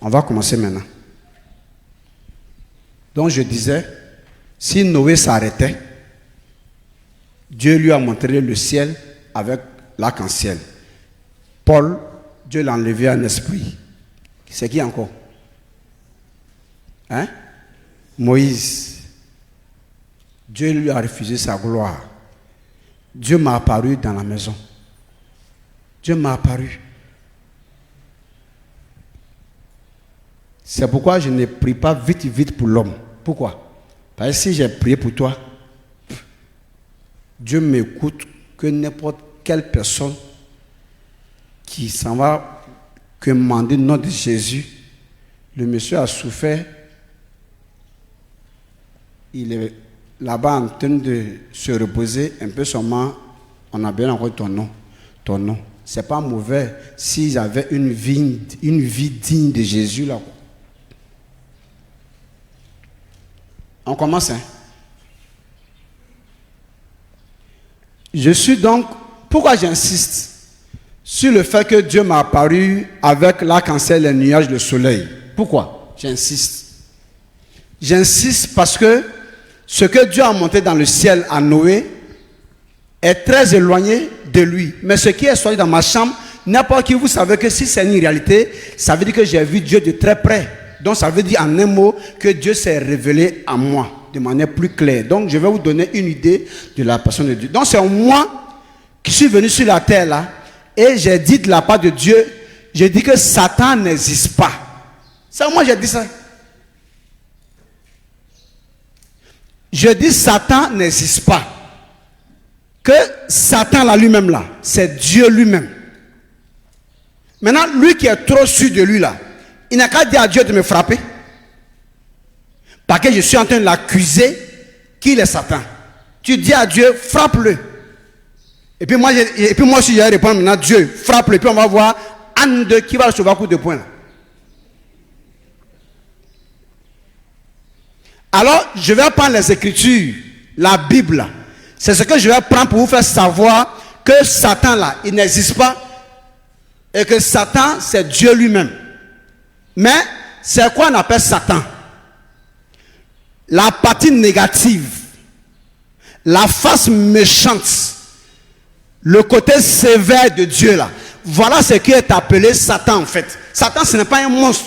On va commencer maintenant. Donc je disais, si Noé s'arrêtait, Dieu lui a montré le ciel avec l'arc-en-ciel. Paul, Dieu l'a enlevé un esprit. C'est qui encore? Hein? Moïse. Dieu lui a refusé sa gloire. Dieu m'a apparu dans la maison. Dieu m'a apparu. C'est pourquoi je ne prie pas vite pour l'homme. Pourquoi? Parce que si j'ai prié pour toi, Dieu m'écoute que n'importe quelle personne qui s'en va commander le nom de Jésus. Le monsieur a souffert. Il est là-bas en train de se reposer un peu seulement. On a bien encore ton nom. Ton nom. C'est pas mauvais s'ils avaient une vie digne de Jésus là. On commence, hein? Je suis donc... Pourquoi j'insiste sur le fait que Dieu m'a apparu avec l'arc-en-ciel, les nuages, le soleil? Pourquoi j'insiste? J'insiste parce que ce que Dieu a monté dans le ciel à Noé est très éloigné de lui. Mais ce qui est sorti dans ma chambre, n'importe qui, vous savez que si c'est une réalité, ça veut dire que j'ai vu Dieu de très près. Donc ça veut dire en un mot que Dieu s'est révélé à moi de manière plus claire. Donc je vais vous donner une idée de la personne de Dieu. Donc c'est moi qui suis venu sur la terre là et j'ai dit de la part de Dieu, j'ai dit que Satan n'existe pas. C'est moi j'ai dit ça. Je dis Satan n'existe pas. Que Satan là lui-même là, c'est Dieu lui-même. Maintenant, lui qui est trop sûr de lui là, il n'a qu'à dire à Dieu de me frapper. Parce que je suis en train de l'accuser qu'il est Satan. Tu dis à Dieu, frappe-le. Et puis moi aussi, je vais répondre maintenant, Dieu, frappe-le. Et puis on va voir Anne de qui va le sauver à coup de poing. Alors, je vais prendre les Écritures, la Bible. C'est ce que je vais prendre pour vous faire savoir que Satan là, il n'existe pas. Et que Satan, c'est Dieu lui-même. Mais, c'est quoi on appelle Satan? La partie négative, la face méchante, le côté sévère de Dieu là. Voilà ce qui est appelé Satan en fait. Satan, ce n'est pas un monstre.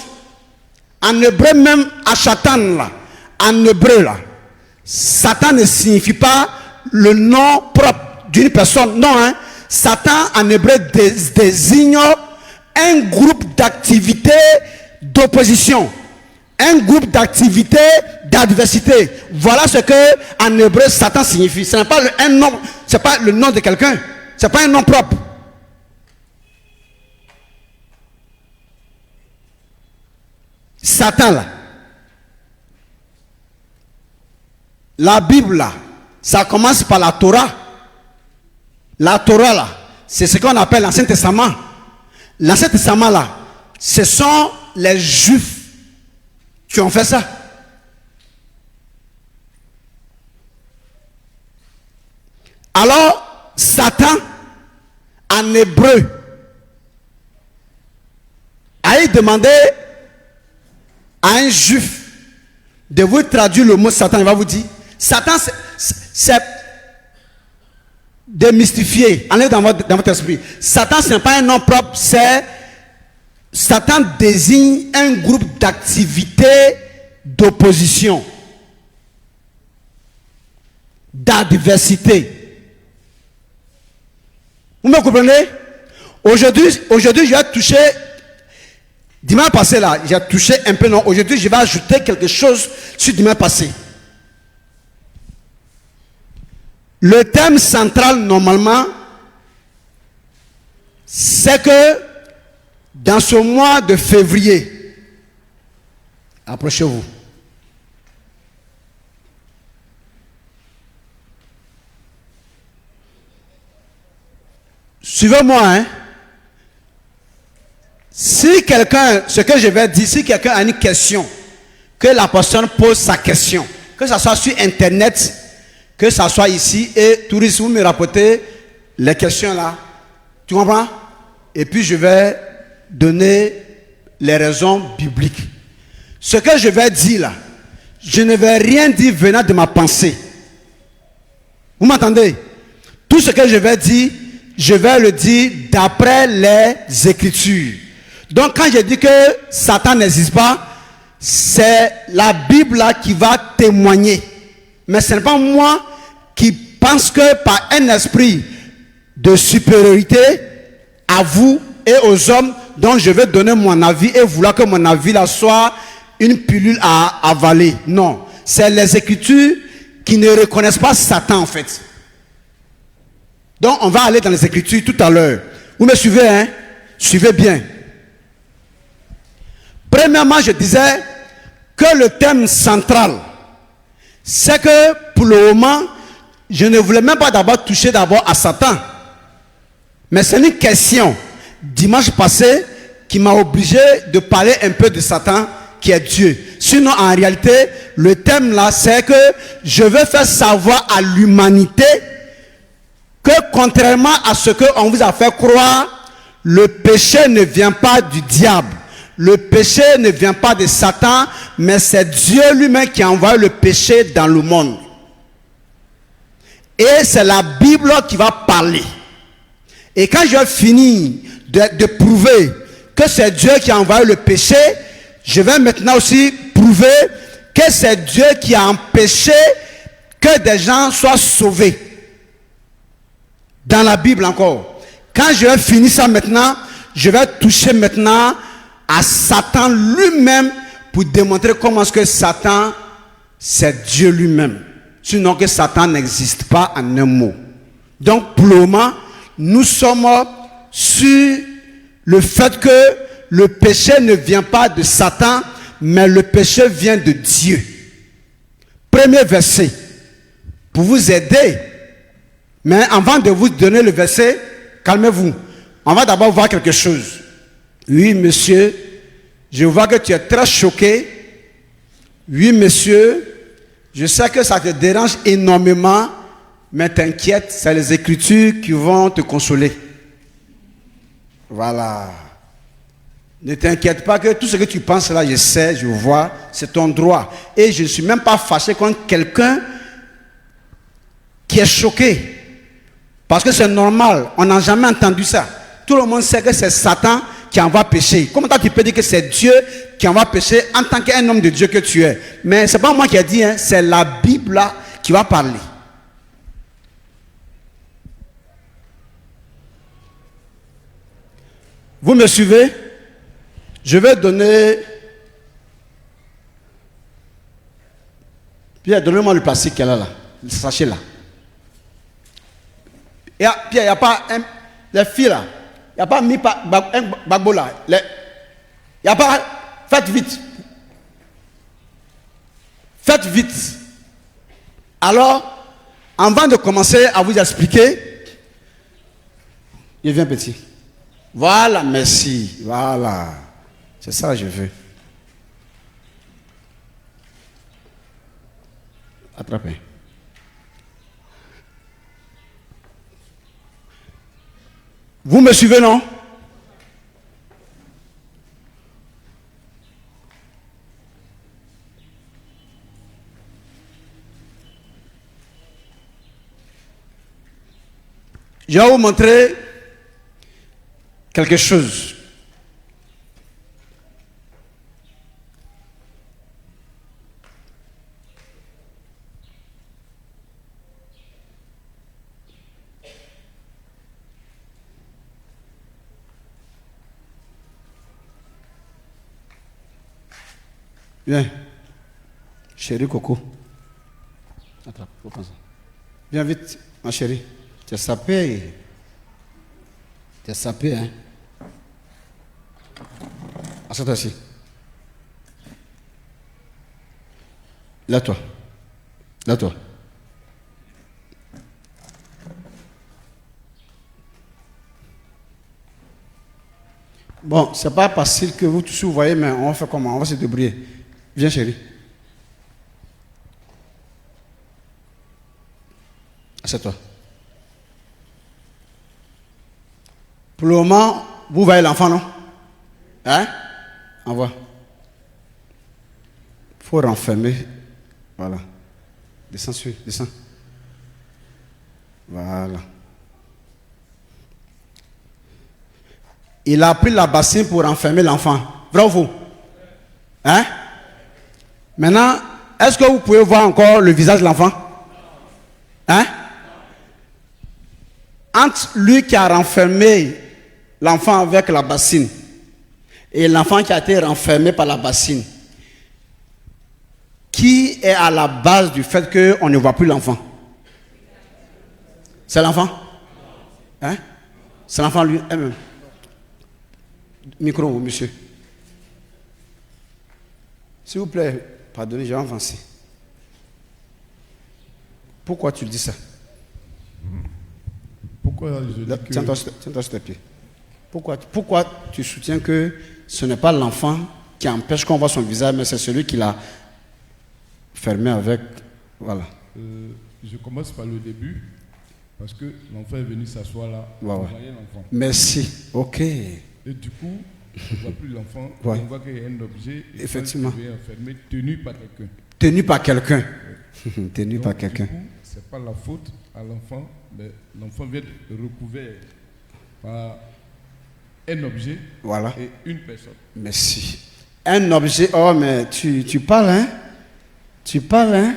En hébreu même, Achatan là, en hébreu là, Satan ne signifie pas le nom propre d'une personne. Non, hein. Satan en hébreu désigne un groupe d'activités d'opposition, un groupe d'activités d'adversité. Voilà ce que en hébreu Satan signifie. Ce n'est pas un nom, c'est pas le nom de quelqu'un, c'est pas un nom propre. Satan là, la Bible là, ça commence par la Torah. La Torah là, c'est ce qu'on appelle l'Ancien Testament. L'Ancien Testament là, ce sont les Juifs qui ont fait ça. Alors, Satan, en hébreu, a demandé à un Juif de vous traduire le mot Satan. Il va vous dire, Satan, c'est démystifié. Allez dans votre esprit. Satan, ce n'est pas un nom propre, c'est... Satan désigne un groupe d'activités d'opposition, d'adversité. Vous me comprenez? Aujourd'hui, je vais toucher, dimanche passé là, j'ai touché un peu, non, aujourd'hui, je vais ajouter quelque chose sur dimanche passé. Le thème central, normalement, c'est que dans ce mois de février, approchez-vous. Suivez-moi, hein. Si quelqu'un, ce que je vais dire, si quelqu'un a une question, que la personne pose sa question, que ce soit sur Internet, que ce soit ici, et touristes, vous me rapportez les questions là. Tu comprends? Et puis je vais donner les raisons bibliques. Ce que je vais dire là, je ne vais rien dire venant de ma pensée. Vous m'entendez? Tout ce que je vais dire, je vais le dire d'après les Écritures. Donc quand je dis que Satan n'existe pas, c'est la Bible là qui va témoigner. Mais ce n'est pas moi qui pense que par un esprit de supériorité à vous et aux hommes, dont je vais donner mon avis et vouloir que mon avis là soit une pilule à avaler. Non, c'est les Écritures qui ne reconnaissent pas Satan en fait. Donc on va aller dans les Écritures tout à l'heure. Vous me suivez, hein? Suivez bien. Premièrement, je disais que le thème central, c'est que pour le moment, je ne voulais même pas d'abord toucher d'abord à Satan. Mais c'est une question, dimanche passé, qui m'a obligé de parler un peu de Satan, qui est Dieu. Sinon, en réalité, le thème là, c'est que je veux faire savoir à l'humanité que contrairement à ce qu'on vous a fait croire, le péché ne vient pas du diable. Le péché ne vient pas de Satan, mais c'est Dieu lui-même qui a envoyé le péché dans le monde. Et c'est la Bible qui va parler. Et quand je vais finir de prouver que c'est Dieu qui a envoyé le péché, je vais maintenant aussi prouver que c'est Dieu qui a empêché que des gens soient sauvés. Dans la Bible encore. Quand je vais finir ça maintenant, je vais toucher maintenant à Satan lui-même pour démontrer comment est-ce que Satan, c'est Dieu lui-même. Sinon que Satan n'existe pas en un mot. Donc pour le moment, nous sommes sur le fait que le péché ne vient pas de Satan, mais le péché vient de Dieu. Premier verset, pour vous aider. Mais avant de vous donner le verset, calmez-vous. On va d'abord voir quelque chose. Oui, monsieur, je vois que tu es très choqué. Oui, monsieur, je sais que ça te dérange énormément, mais t'inquiète, c'est les Écritures qui vont te consoler. Voilà. Ne t'inquiète pas que tout ce que tu penses là, je sais, je vois, c'est ton droit. Et je ne suis même pas fâché contre quelqu'un qui est choqué. Parce que c'est normal, on n'a jamais entendu ça. Tout le monde sait que c'est Satan qui envoie pécher. Comment tu peux dire que c'est Dieu qui envoie pécher en tant qu'un homme de Dieu que tu es? Mais ce n'est pas moi qui ai dit, hein, c'est la Bible là qui va parler. Vous me suivez? Je vais donner... Pierre, donnez-moi le plastique qu'elle a là, le sachet là. Pierre, il n'y a pas les filles là. Il n'y a pas mis un bagbo là. Il n'y a pas. Faites vite. Faites vite. Alors, avant de commencer à vous expliquer, il vient petit. Voilà, merci. Voilà. C'est ça que je veux. Attrapez. Vous me suivez, non? Je vais vous montrer quelque chose. Viens. Chérie Coco. Attrape, viens vite, ma chérie. Tu es sapé. Tu es sapé, hein. Assieds-toi ici. Là-toi. Là-toi. Bon, c'est pas facile que vous tous vous voyez, mais on va faire comment? On va se débrouiller. Viens, chérie. Assieds-toi. Pour le moment, vous voyez l'enfant, non? Hein? Envoie. Il faut renfermer. Voilà. Descends sur, descends. Voilà. Il a pris la bassine pour enfermer l'enfant. Vrai ou faux? Hein? Maintenant, est-ce que vous pouvez voir encore le visage de l'enfant? Hein? Entre lui qui a renfermé l'enfant avec la bassine et l'enfant qui a été renfermé par la bassine, qui est à la base du fait qu'on ne voit plus l'enfant? C'est l'enfant? Hein? C'est l'enfant lui-même. Micro, monsieur. S'il vous plaît, pardonnez, j'ai avancé. Pourquoi tu dis ça? Pourquoi je dis que... Tiens-toi sur tes pieds. Pourquoi tu soutiens que ce n'est pas l'enfant qui empêche qu'on voit son visage, mais c'est celui qui l'a fermé avec... Voilà. Je commence par le début, parce que l'enfant est venu s'asseoir là. Ouais. L'enfant. Merci. Ok. Et du coup, on ne voit plus l'enfant, Ouais. on voit qu'il y a un objet Effectivement. enfermé, tenu par quelqu'un. Tenu par quelqu'un. Ouais. Tenu par quelqu'un. Du coup, ce n'est pas la faute à l'enfant, mais l'enfant vient recouvert par un objet Voilà. et une personne. Merci. Un objet. Oh, mais tu parles, hein? Tu parles, hein?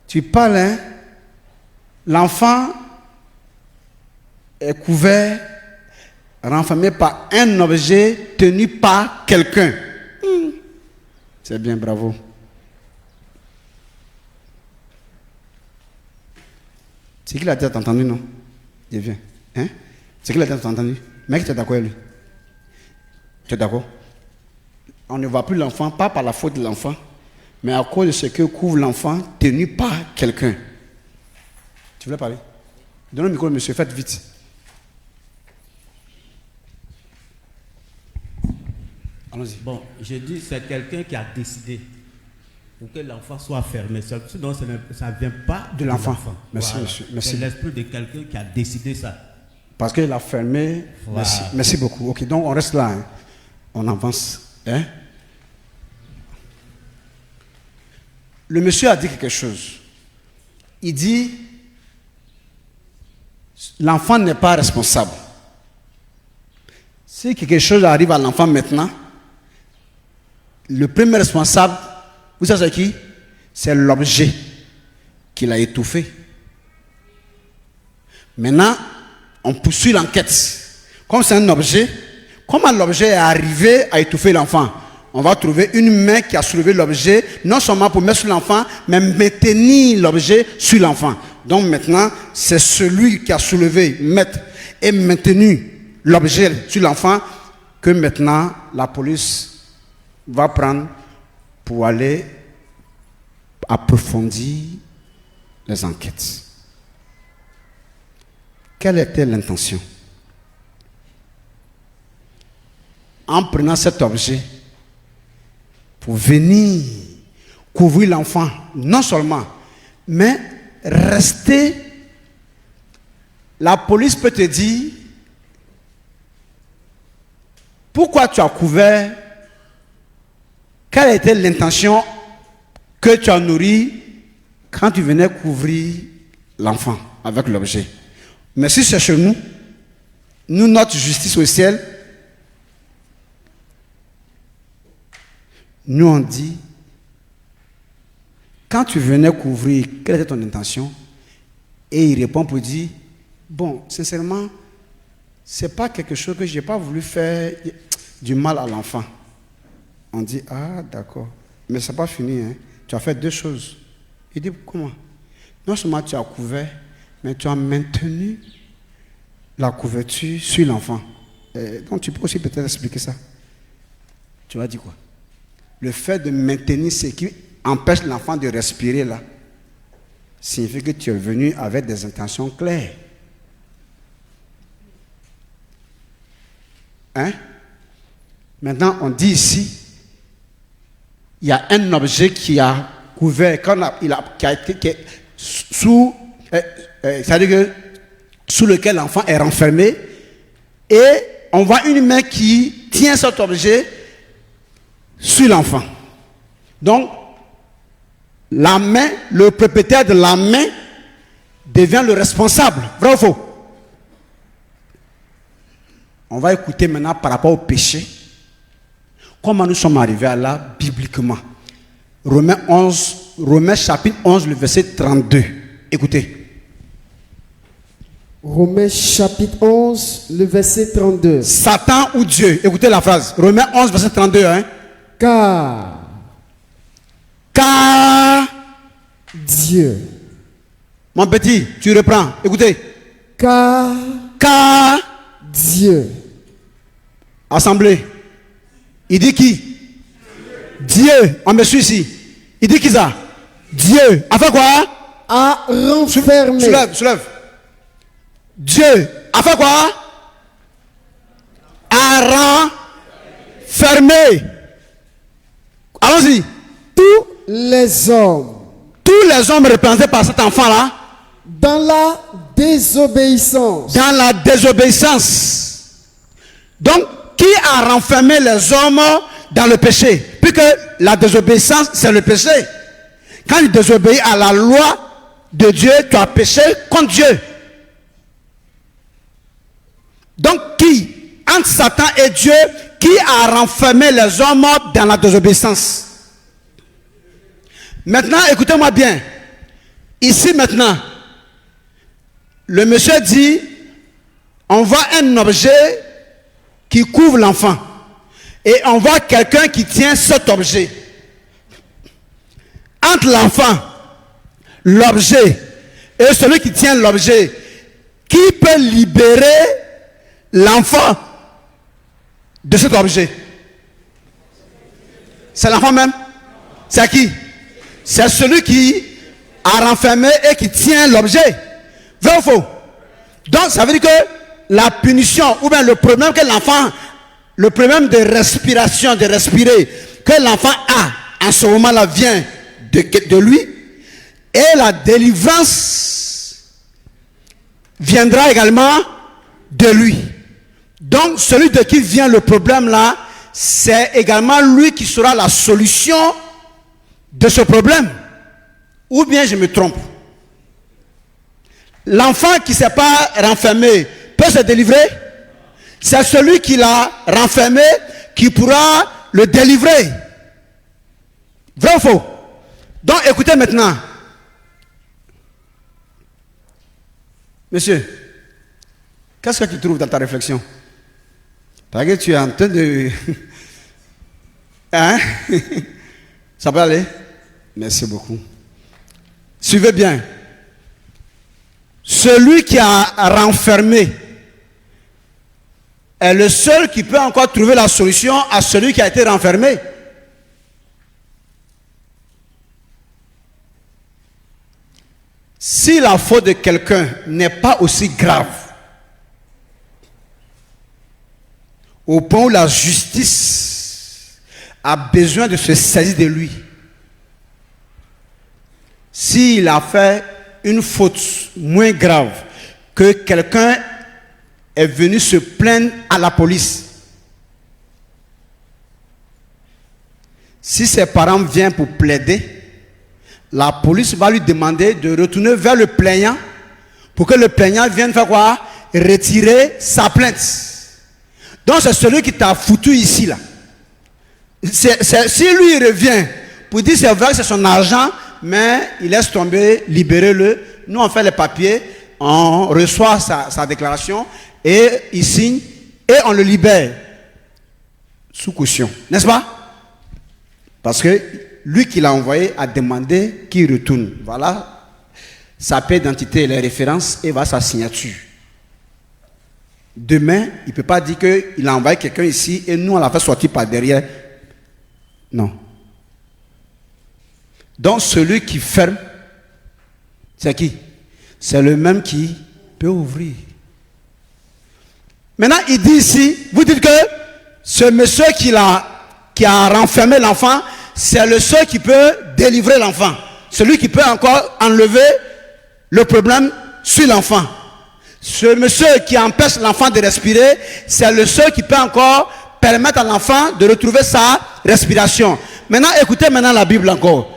Tu parles, hein? L'enfant est couvert, renfermé par un objet tenu par quelqu'un. C'est bien, bravo. C'est qu'il a déjà entendu, non? Il vient. Hein? C'est qu'il a déjà entendu. Mec, tu es d'accord avec lui? Tu es d'accord? On ne voit plus l'enfant, pas par la faute de l'enfant, mais à cause de ce que couvre l'enfant, tenu par quelqu'un. Tu voulais parler? Donne le micro, monsieur, faites vite. Allons-y. Bon, je dis c'est quelqu'un qui a décidé pour que l'enfant soit fermé. Sinon, ça ne vient pas De l'enfant. Voilà. Merci, monsieur. Merci. C'est l'esprit de quelqu'un qui a décidé ça. Parce qu'il a fermé. Voilà. Merci. Merci beaucoup. Ok, donc on reste là. Hein. On avance. Hein? Le monsieur a dit quelque chose. Il dit, l'enfant n'est pas responsable. Si quelque chose arrive à l'enfant maintenant, le premier responsable, vous savez c'est qui? C'est l'objet qui l'a étouffé. Maintenant, on poursuit l'enquête. Comme c'est un objet, comment l'objet est arrivé à étouffer l'enfant? On va trouver une main qui a soulevé l'objet, non seulement pour mettre sur l'enfant, mais maintenir l'objet sur l'enfant. Donc maintenant, c'est celui qui a soulevé, mettre et maintenu l'objet sur l'enfant que maintenant la police va prendre pour aller approfondir les enquêtes. Quelle était l'intention? En prenant cet objet pour venir couvrir l'enfant, non seulement, mais rester. La police peut te dire, pourquoi tu as couvert? Quelle était l'intention que tu as nourrie quand tu venais couvrir l'enfant avec l'objet? Mais si c'est chez nous, notre justice au ciel, nous on dit, quand tu venais couvrir, quelle était ton intention? Et il répond pour dire, bon, sincèrement, ce n'est pas quelque chose que je n'ai pas voulu faire du mal à l'enfant. On dit, ah d'accord, mais ça n'a pas fini, hein. Tu as fait deux choses. Il dit, comment? Non seulement tu as couvert, mais tu as maintenu la couverture sur l'enfant. Donc tu peux aussi peut-être expliquer ça. Tu vas dire quoi? Le fait de maintenir ce qui empêche l'enfant de respirer là, signifie que tu es venu avec des intentions claires. Hein? Maintenant, on dit ici, il y a un objet qui a couvert, c'est-à-dire que sous lequel l'enfant est renfermé, et on voit une main qui tient cet objet sur l'enfant. Donc, la main, le propriétaire de la main devient le responsable. Vrai ou faux? On va écouter maintenant par rapport au péché. Comment nous sommes arrivés à là bibliquement. Romains chapitre 11, le verset 32. Écoutez. Romains chapitre 11, le verset 32. Satan ou Dieu. Écoutez la phrase. Romains 11, verset 32. Hein? Car Dieu. Mon petit, tu reprends. Écoutez. Car Dieu. Assemblée. Il dit qui? Dieu. On me suit ici. Il dit qui ça? Dieu. A fait quoi? A renfermé. Soulève. Dieu a fait quoi? A renfermé. Allons-y. Tous les hommes représentés par cet enfant-là. Dans la désobéissance. Donc, qui a renfermé les hommes dans le péché? Puisque la désobéissance, c'est le péché. Quand tu désobéis à la loi de Dieu, tu as péché contre Dieu. Donc, entre Satan et Dieu, qui a renfermé les hommes dans la désobéissance? Maintenant, écoutez-moi bien. Ici, maintenant, le monsieur dit, on voit un objet qui couvre l'enfant. Et on voit quelqu'un qui tient cet objet. Entre l'enfant, l'objet, et celui qui tient l'objet, qui peut libérer l'enfant de cet objet? C'est l'enfant même? C'est qui? C'est celui qui a renfermé et qui tient l'objet. Vrai ou faux? Donc ça veut dire que la punition ou bien le problème que l'enfant, le problème de respiration, de respirer, que l'enfant a en ce moment-là vient de lui, et la délivrance viendra également de lui. Donc celui de qui vient le problème là, c'est également lui qui sera la solution de ce problème. Ou bien je me trompe? L'enfant qui ne s'est pas renfermé peut se délivrer. C'est celui qui l'a renfermé qui pourra le délivrer. Vrai ou faux? Donc écoutez maintenant. Monsieur, qu'est-ce que tu trouves dans ta réflexion? Parce que tu es en train de... Hein? Ça peut aller? Merci beaucoup. Suivez bien. Celui qui a renfermé est le seul qui peut encore trouver la solution à celui qui a été renfermé. Si la faute de quelqu'un n'est pas aussi grave, au point où la justice a besoin de se saisir de lui, s'il a fait une faute moins grave que quelqu'un est venu se plaindre à la police, si ses parents viennent pour plaider, la police va lui demander de retourner vers le plaignant pour que le plaignant vienne faire quoi? Retirer sa plainte. Donc c'est celui qui t'a foutu ici là. Si lui il revient pour dire c'est vrai que c'est son argent, mais il laisse tomber, libérez-le. Nous on fait les papiers, on reçoit sa déclaration et il signe et on le libère sous caution, n'est-ce pas? Parce que lui qui l'a envoyé a demandé qu'il retourne. Voilà sa pièce d'identité et les références et voilà sa signature. Demain, il ne peut pas dire qu'il a envoyé quelqu'un ici et nous on l'a fait sortir par derrière. Non. Donc celui qui ferme, c'est qui? C'est le même qui peut ouvrir. Maintenant, il dit ici, vous dites que ce monsieur qui a renfermé l'enfant, c'est le seul qui peut délivrer l'enfant. Celui qui peut encore enlever le problème sur l'enfant. Ce monsieur qui empêche l'enfant de respirer, c'est le seul qui peut encore permettre à l'enfant de retrouver sa respiration. Maintenant, écoutez maintenant la Bible encore.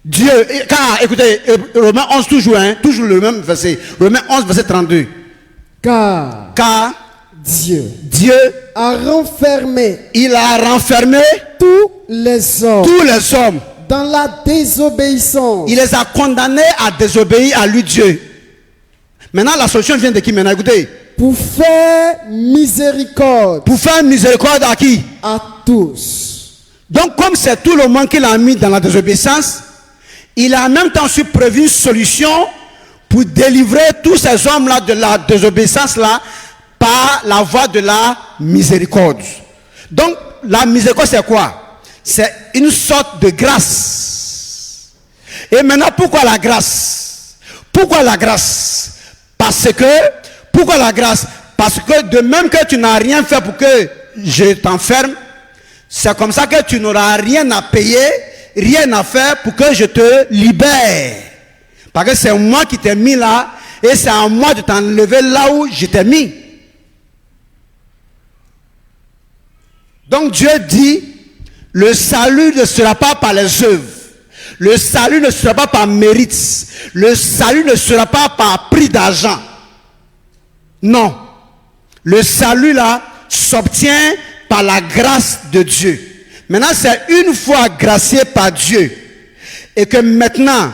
Dieu, car, écoutez, Romains 11 toujours, hein, toujours le même verset. Romains 11, verset 32. Car Dieu Dieu a renfermé il a renfermé tous les hommes dans la désobéissance. Il les a condamnés à désobéir à lui, Dieu. Maintenant, la solution vient de qui maintenant? Écoutez. Pour faire miséricorde. Pour faire miséricorde à qui? À tous. Donc, comme c'est tout le monde qu'il a mis dans la désobéissance, il a en même temps su prévu une solution pour délivrer tous ces hommes-là de la désobéissance-là par la voie de la miséricorde. Donc, la miséricorde, c'est quoi? C'est une sorte de grâce. Et maintenant, pourquoi la grâce? Pourquoi la grâce? Pourquoi la grâce? Parce que de même que tu n'as rien fait pour que je t'enferme, c'est comme ça que tu n'auras rien à payer, rien à faire pour que je te libère. Parce que c'est moi qui t'ai mis là, et c'est à moi de t'enlever là où je t'ai mis. Donc Dieu dit, le salut ne sera pas par les œuvres. Le salut ne sera pas par mérite. Le salut ne sera pas par prix d'argent. Non. Le salut là s'obtient par la grâce de Dieu. Maintenant, c'est une fois gracié par Dieu et que maintenant,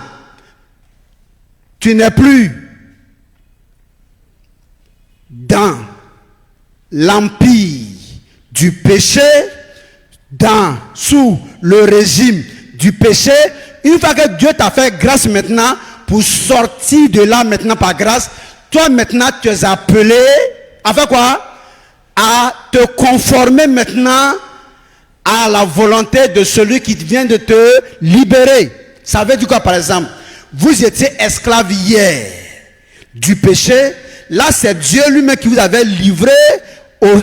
tu n'es plus dans l'empire du péché, sous le régime du péché. Une fois que Dieu t'a fait grâce maintenant, pour sortir de là maintenant par grâce, toi maintenant tu es appelé à faire quoi? À te conformer maintenant à la volonté de celui qui vient de te libérer. Ça veut dire quoi par exemple? Vous étiez esclave hier du péché. Là c'est Dieu lui-même qui vous avait livré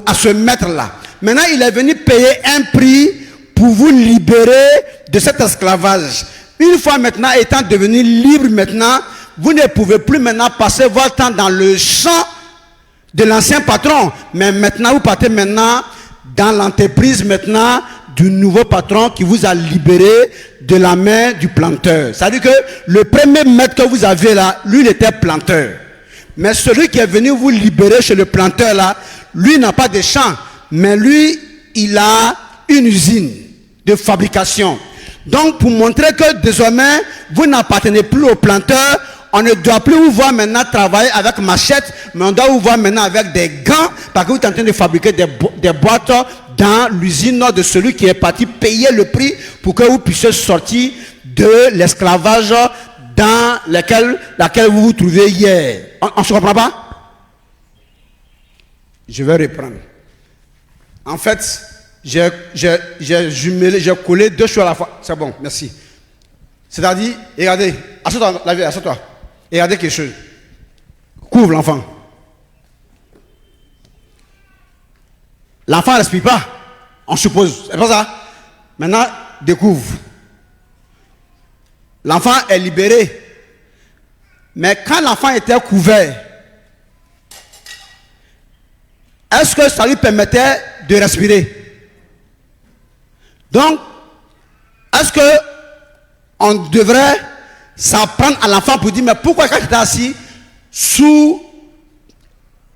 à ce maître-là. Maintenant il est venu payer un prix pour vous libérer de cet esclavage. Une fois maintenant étant devenu libre maintenant, vous ne pouvez plus maintenant passer votre temps dans le champ de l'ancien patron. Mais maintenant vous partez maintenant dans l'entreprise maintenant du nouveau patron qui vous a libéré de la main du planteur. C'est-à-dire que le premier maître que vous avez là, lui il était planteur. Mais celui qui est venu vous libérer chez le planteur là, lui n'a pas de champ. Mais lui, il a une usine de fabrication. Donc, pour montrer que désormais, vous n'appartenez plus au planteur, on ne doit plus vous voir maintenant travailler avec machette, mais on doit vous voir maintenant avec des gants, parce que vous êtes en train de fabriquer des boîtes dans l'usine de celui qui est parti payer le prix pour que vous puissiez sortir de l'esclavage dans laquelle vous vous trouvez hier. On ne se comprend pas? Je vais reprendre. En fait, j'ai jumelé, j'ai collé deux choses à la fois. C'est bon, merci. C'est-à-dire, regardez, assieds-toi, la vie, assieds-toi. Regardez quelque chose. Couvre l'enfant. L'enfant ne respire pas, on suppose. C'est pas ça? Maintenant, découvre. L'enfant est libéré. Mais quand l'enfant était couvert, est-ce que ça lui permettait de respirer? Donc, est-ce que on devrait s'apprendre à l'enfant pour dire, mais pourquoi quand tu étais assis sous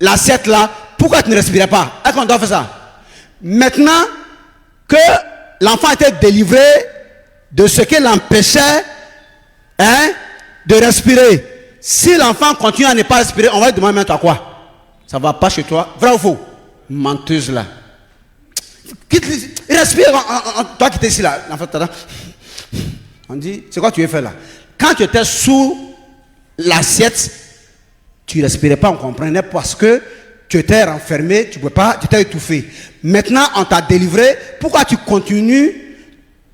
l'assiette là, pourquoi tu ne respirais pas? Est-ce qu'on doit faire ça? Maintenant que l'enfant était délivré de ce qui l'empêchait de respirer, si l'enfant continue à ne pas respirer, on va lui demander maintenant quoi? Ça ne va pas chez toi? Vrai ou faux? Menteuse là. Respire, toi qui étais ici là. On dit, c'est quoi tu veux faire là? Quand tu étais sous l'assiette, tu ne respirais pas, on comprenait, parce que tu étais renfermé, tu ne pouvais pas, tu étais étouffé. Maintenant, on t'a délivré, pourquoi tu continues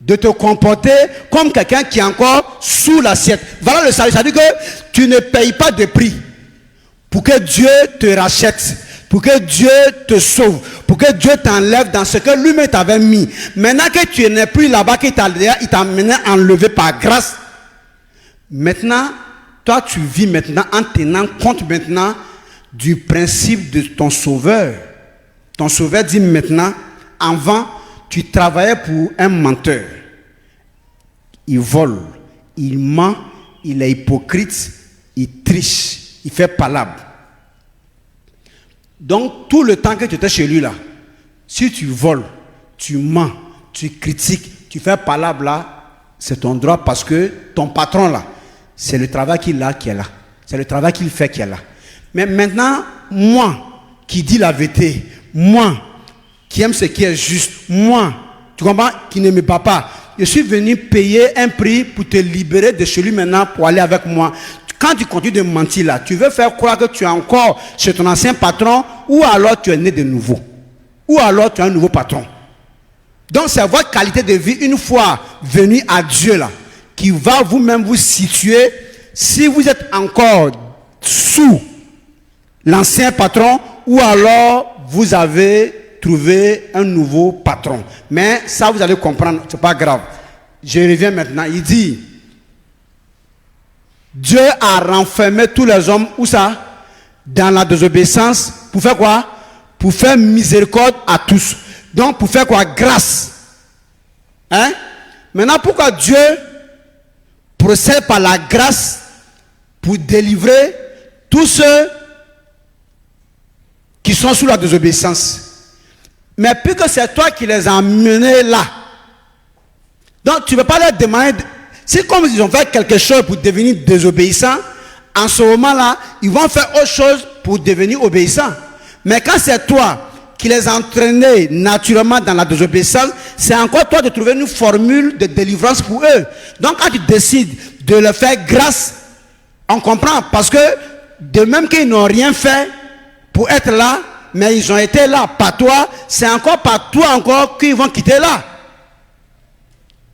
de te comporter comme quelqu'un qui est encore sous l'assiette? Voilà le salut, ça veut dire que tu ne payes pas de prix pour que Dieu te rachète, pour que Dieu te sauve, pour que Dieu t'enlève dans ce que lui-même t'avait mis. Maintenant que tu n'es plus là-bas, qu'il t'a maintenant enlevé par grâce. Maintenant, toi tu vis maintenant en tenant compte maintenant du principe de ton sauveur. Ton sauveur dit maintenant, avant, tu travaillais pour un menteur. Il vole, il ment, il est hypocrite, il triche, il fait palabre. Donc, tout le temps que tu étais chez lui là, si tu voles, tu mens, tu critiques, tu fais palabre là, c'est ton droit parce que ton patron là, c'est le travail qu'il a qui est là. C'est le travail qu'il fait qui est là. Mais maintenant, moi, qui dis la vérité, moi, qui aime ce qui est juste, moi, tu comprends, qui ne me bat pas, je suis venu payer un prix pour te libérer de chez lui maintenant pour aller avec moi. Quand tu continues de mentir là, tu veux faire croire que tu es encore chez ton ancien patron ou alors tu es né de nouveau. Ou alors tu es un nouveau patron. Donc c'est votre qualité de vie une fois venu à Dieu là, qui va vous-même vous situer si vous êtes encore sous l'ancien patron ou alors vous avez trouvé un nouveau patron. Mais ça vous allez comprendre, c'est pas grave. Je reviens maintenant, il dit Dieu a renfermé tous les hommes, où ça? Dans la désobéissance, pour faire quoi? Pour faire miséricorde à tous. Donc pour faire quoi? Grâce. Hein? Maintenant, pourquoi Dieu procède par la grâce pour délivrer tous ceux qui sont sous la désobéissance? Mais puisque c'est toi qui les as emmenés là, donc tu ne peux pas leur demander. C'est comme s'ils ont fait quelque chose pour devenir désobéissants. En ce moment-là, ils vont faire autre chose pour devenir obéissants. Mais quand c'est toi qui les as entraînés naturellement dans la désobéissance, c'est encore toi de trouver une formule de délivrance pour eux. Donc quand tu décides de leur faire grâce, on comprend. Parce que de même qu'ils n'ont rien fait pour être là, mais ils ont été là par toi, c'est encore par toi encore qu'ils vont quitter là.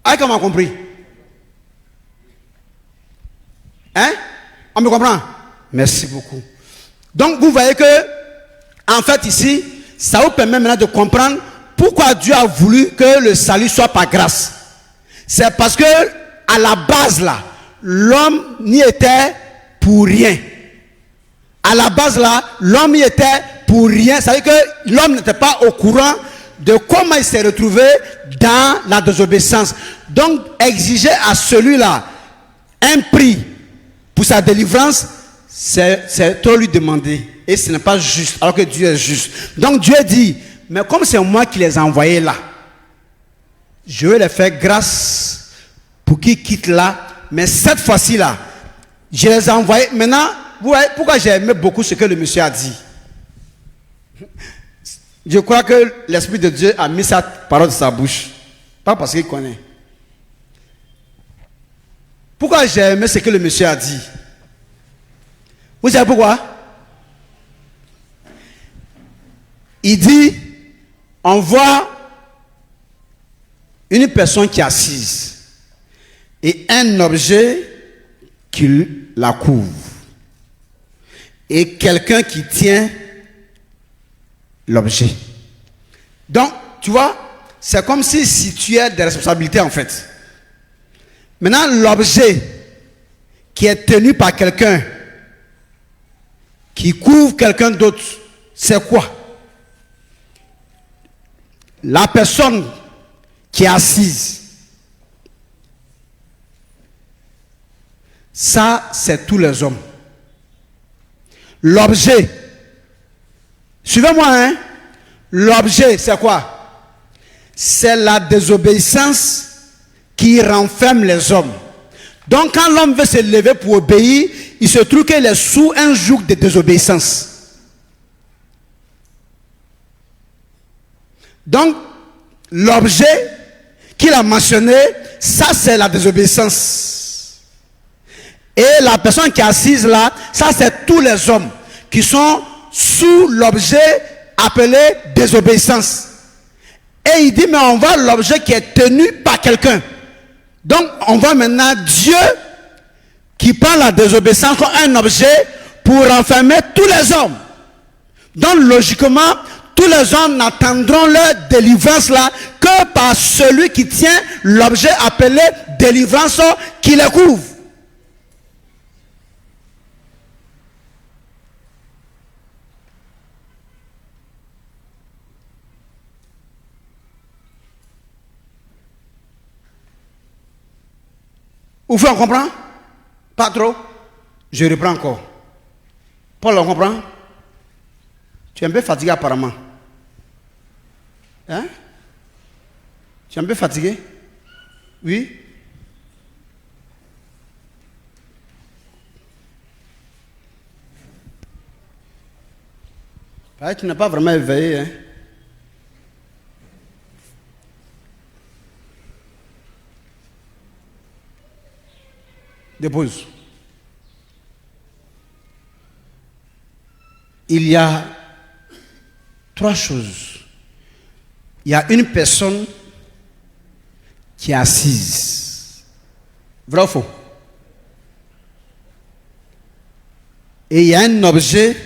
Ah, comment on a compris? Hein? On me comprend? Merci beaucoup. Donc vous voyez que, en fait ici, ça vous permet maintenant de comprendre pourquoi Dieu a voulu que le salut soit par grâce. C'est parce que, à la base là, l'homme n'y était pour rien. À la base là, l'homme y était pour rien. Ça veut dire que l'homme n'était pas au courant de comment il s'est retrouvé dans la désobéissance. Donc, exiger à celui-là un prix pour sa délivrance, c'est trop lui demander. Et ce n'est pas juste, alors que Dieu est juste. Donc Dieu dit, mais comme c'est moi qui les ai envoyés là, je vais les faire grâce pour qu'ils quittent là. Mais cette fois-ci là, je les ai envoyés. Maintenant, vous voyez pourquoi j'ai aimé beaucoup ce que le monsieur a dit. Je crois que l'Esprit de Dieu a mis sa parole dans sa bouche. Pas parce qu'il connaît. Pourquoi j'ai aimé ce que le monsieur a dit? Vous savez pourquoi? Il dit, on voit une personne qui est assise et un objet qui la couvre et quelqu'un qui tient l'objet. Donc, tu vois, c'est comme si tu as des responsabilités en fait. Maintenant, l'objet qui est tenu par quelqu'un, qui couvre quelqu'un d'autre, c'est quoi? La personne qui est assise, ça, c'est tous les hommes. L'objet, suivez-moi, hein? L'objet, c'est quoi? C'est la désobéissance qui renferme les hommes. Donc quand l'homme veut se lever pour obéir, il se trouve qu'il est sous un joug de désobéissance. Donc l'objet qu'il a mentionné, ça c'est la désobéissance. Et la personne qui est assise là, ça c'est tous les hommes qui sont sous l'objet appelé désobéissance. Et il dit, mais on voit l'objet qui est tenu par quelqu'un. Donc, on voit maintenant Dieu qui prend la désobéissance comme un objet pour renfermer tous les hommes. Donc, logiquement, tous les hommes n'attendront leur délivrance là que par celui qui tient l'objet appelé délivrance qui les couvre. Ou on comprend? Pas trop? Je reprends encore. Paul, on comprend? Tu es un peu fatigué apparemment. Hein? Tu es un peu fatigué? Oui? Tu n'es pas vraiment éveillé. Hein? Dépose. Il y a 3 choses. Il y a une personne qui est assise. Vrai ou faux? Et il y a un objet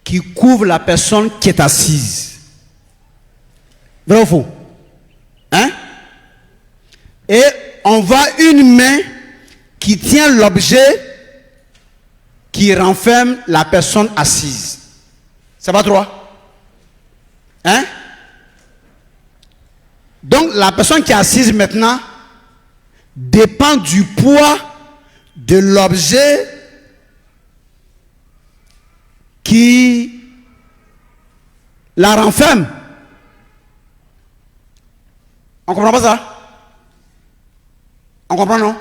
qui couvre la personne qui est assise. Vrai ou faux? Hein? Et on voit une main qui tient l'objet qui renferme la personne assise. Ça va droit? Hein? Donc la personne qui est assise maintenant dépend du poids de l'objet qui la renferme. On comprend pas ça? On comprend, non?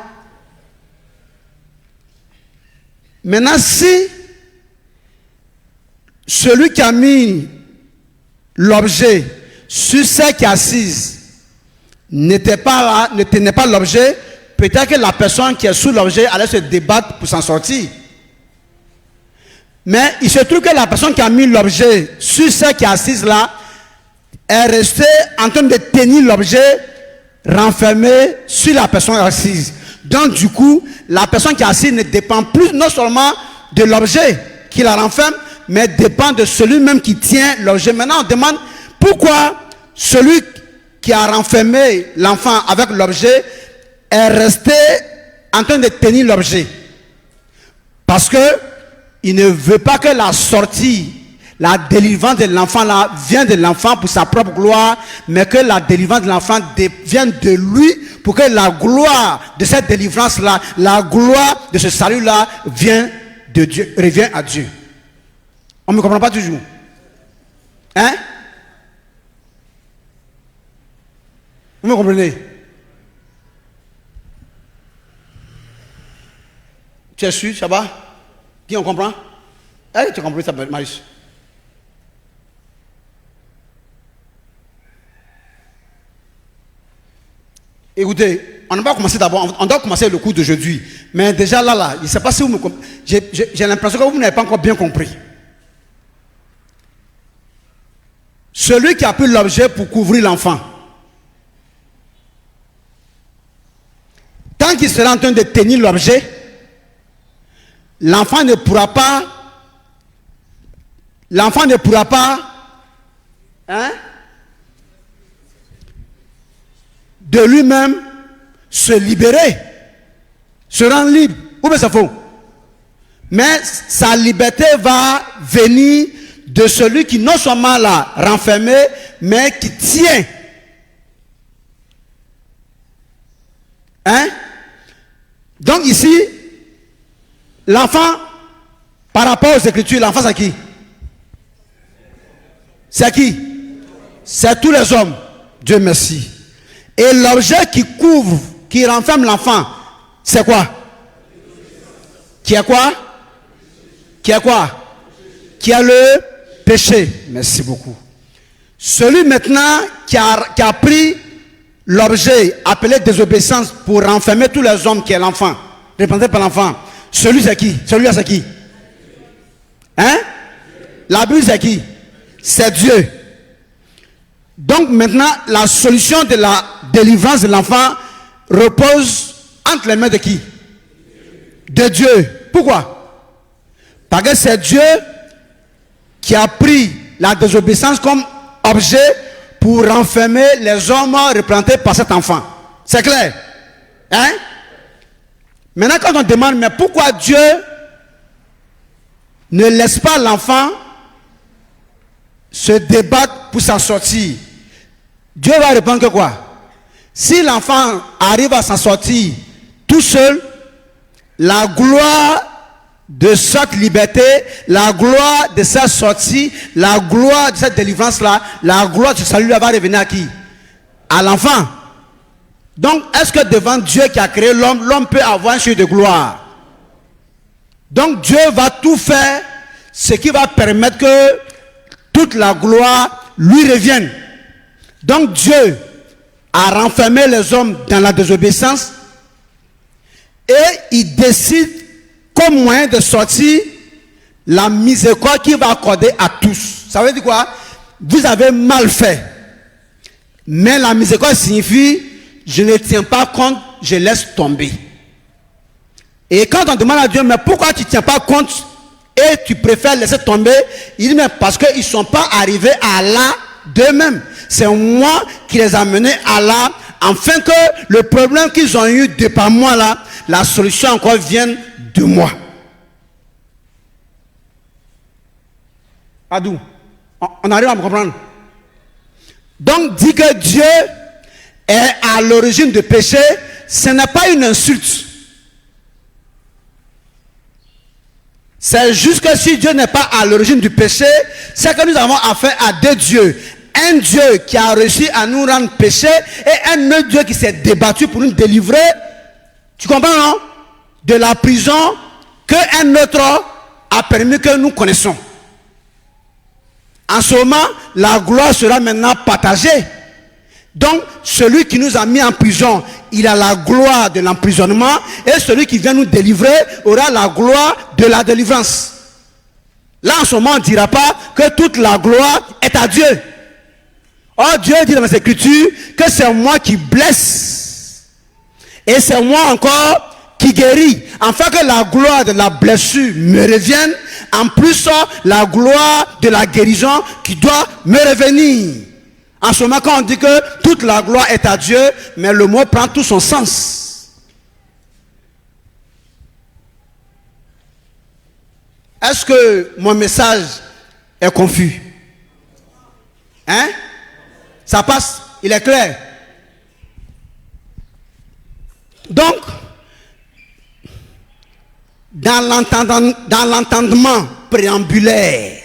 Maintenant, si celui qui a mis l'objet sur celle qui est assise n'était pas là, ne tenait pas l'objet, peut-être que la personne qui est sous l'objet allait se débattre pour s'en sortir. Mais il se trouve que la personne qui a mis l'objet sur celle qui est assise là est restée en train de tenir l'objet renfermé sur la personne assise. Donc du coup, la personne qui est assise ne dépend plus non seulement de l'objet qui la renferme, mais dépend de celui-même qui tient l'objet. Maintenant, on demande pourquoi celui qui a renfermé l'enfant avec l'objet est resté en train de tenir l'objet. Parce que il ne veut pas que la sortie, la délivrance de l'enfant là vienne de l'enfant pour sa propre gloire, mais que la délivrance de l'enfant vienne de lui pour que la gloire de cette délivrance là, la gloire de ce salut là vient de Dieu, revient à Dieu. On ne me comprend pas toujours. Hein? Vous me comprenez? Tu es sûr, ça va? Qui on comprend? Eh, tu as compris ça, Marius? Écoutez, on n'a pas commencé d'abord, on doit commencer le cours d'aujourd'hui. Mais déjà là, je ne sais pas si vous me comprenez. J'ai l'impression que vous n'avez pas encore bien compris. Celui qui a pris l'objet pour couvrir l'enfant, tant qu'il sera en train de tenir l'objet, l'enfant ne pourra pas, hein, de lui-même se libérer, se rendre libre. Ou bien c'est faux? Mais sa liberté va venir de celui qui non seulement l'a renfermé, mais qui tient. Hein? Donc ici, l'enfant, par rapport aux Écritures, l'enfant c'est qui? C'est qui? C'est tous les hommes. Dieu merci. Et l'objet qui couvre, qui renferme l'enfant, c'est quoi? Qui est quoi? Qui est quoi? Qui a le péché. Merci beaucoup. Celui maintenant qui a pris l'objet appelé désobéissance pour renfermer tous les hommes qui est l'enfant, représenté par l'enfant, celui c'est qui? Celui-là c'est qui? Hein? La Bible c'est qui? C'est Dieu. Donc maintenant, la solution de la délivrance de l'enfant repose entre les mains de qui? De Dieu. Pourquoi? Parce que c'est Dieu qui a pris la désobéissance comme objet pour renfermer les hommes représentés par cet enfant. C'est clair? Hein? Maintenant, quand on demande, mais pourquoi Dieu ne laisse pas l'enfant se débattre pour s'en sortir? Dieu va répondre que quoi? Si l'enfant arrive à s'en sortir tout seul, la gloire de cette liberté, la gloire de cette sortie, la gloire de cette délivrance-là, la gloire de ce salut-là va revenir à qui? À l'enfant. Donc, est-ce que devant Dieu qui a créé l'homme, l'homme peut avoir un chef de gloire? Donc, Dieu va tout faire, ce qui va permettre que toute la gloire lui revienne. Donc, Dieu a renfermé les hommes dans la désobéissance et il décide comme moyen de sortir la miséricorde qu'il va accorder à tous. Ça veut dire quoi? Vous avez mal fait. Mais la miséricorde signifie je ne tiens pas compte, je laisse tomber. Et quand on demande à Dieu, mais pourquoi tu ne tiens pas compte et tu préfères laisser tomber? Il dit, mais parce qu'ils ne sont pas arrivés à là d'eux-mêmes. C'est moi qui les ai amenés à là, afin que le problème qu'ils ont eu de par moi là, la solution encore vienne de moi. Adou, on arrive à me comprendre. Donc, dit que Dieu est à l'origine du péché, ce n'est pas une insulte. C'est juste que si Dieu n'est pas à l'origine du péché, c'est que nous avons affaire à deux dieux. Un Dieu qui a réussi à nous rendre péché et un autre Dieu qui s'est débattu pour nous délivrer. Tu comprends, non? De la prison qu'un autre a permis que nous connaissons. En ce moment, la gloire sera maintenant partagée. Donc, celui qui nous a mis en prison, il a la gloire de l'emprisonnement, et celui qui vient nous délivrer aura la gloire de la délivrance. Là, en ce moment, on ne dira pas que toute la gloire est à Dieu. Or, Dieu dit dans les Écritures que c'est moi qui blesse. Et c'est moi encore qui guérit. Afin que la gloire de la blessure me revienne, en plus, la gloire de la guérison qui doit me revenir. En ce moment, quand on dit que toute la gloire est à Dieu, mais le mot prend tout son sens. Est-ce que mon message est confus? Hein? Ça passe? Il est clair? Donc, dans l'entendement préambulaire,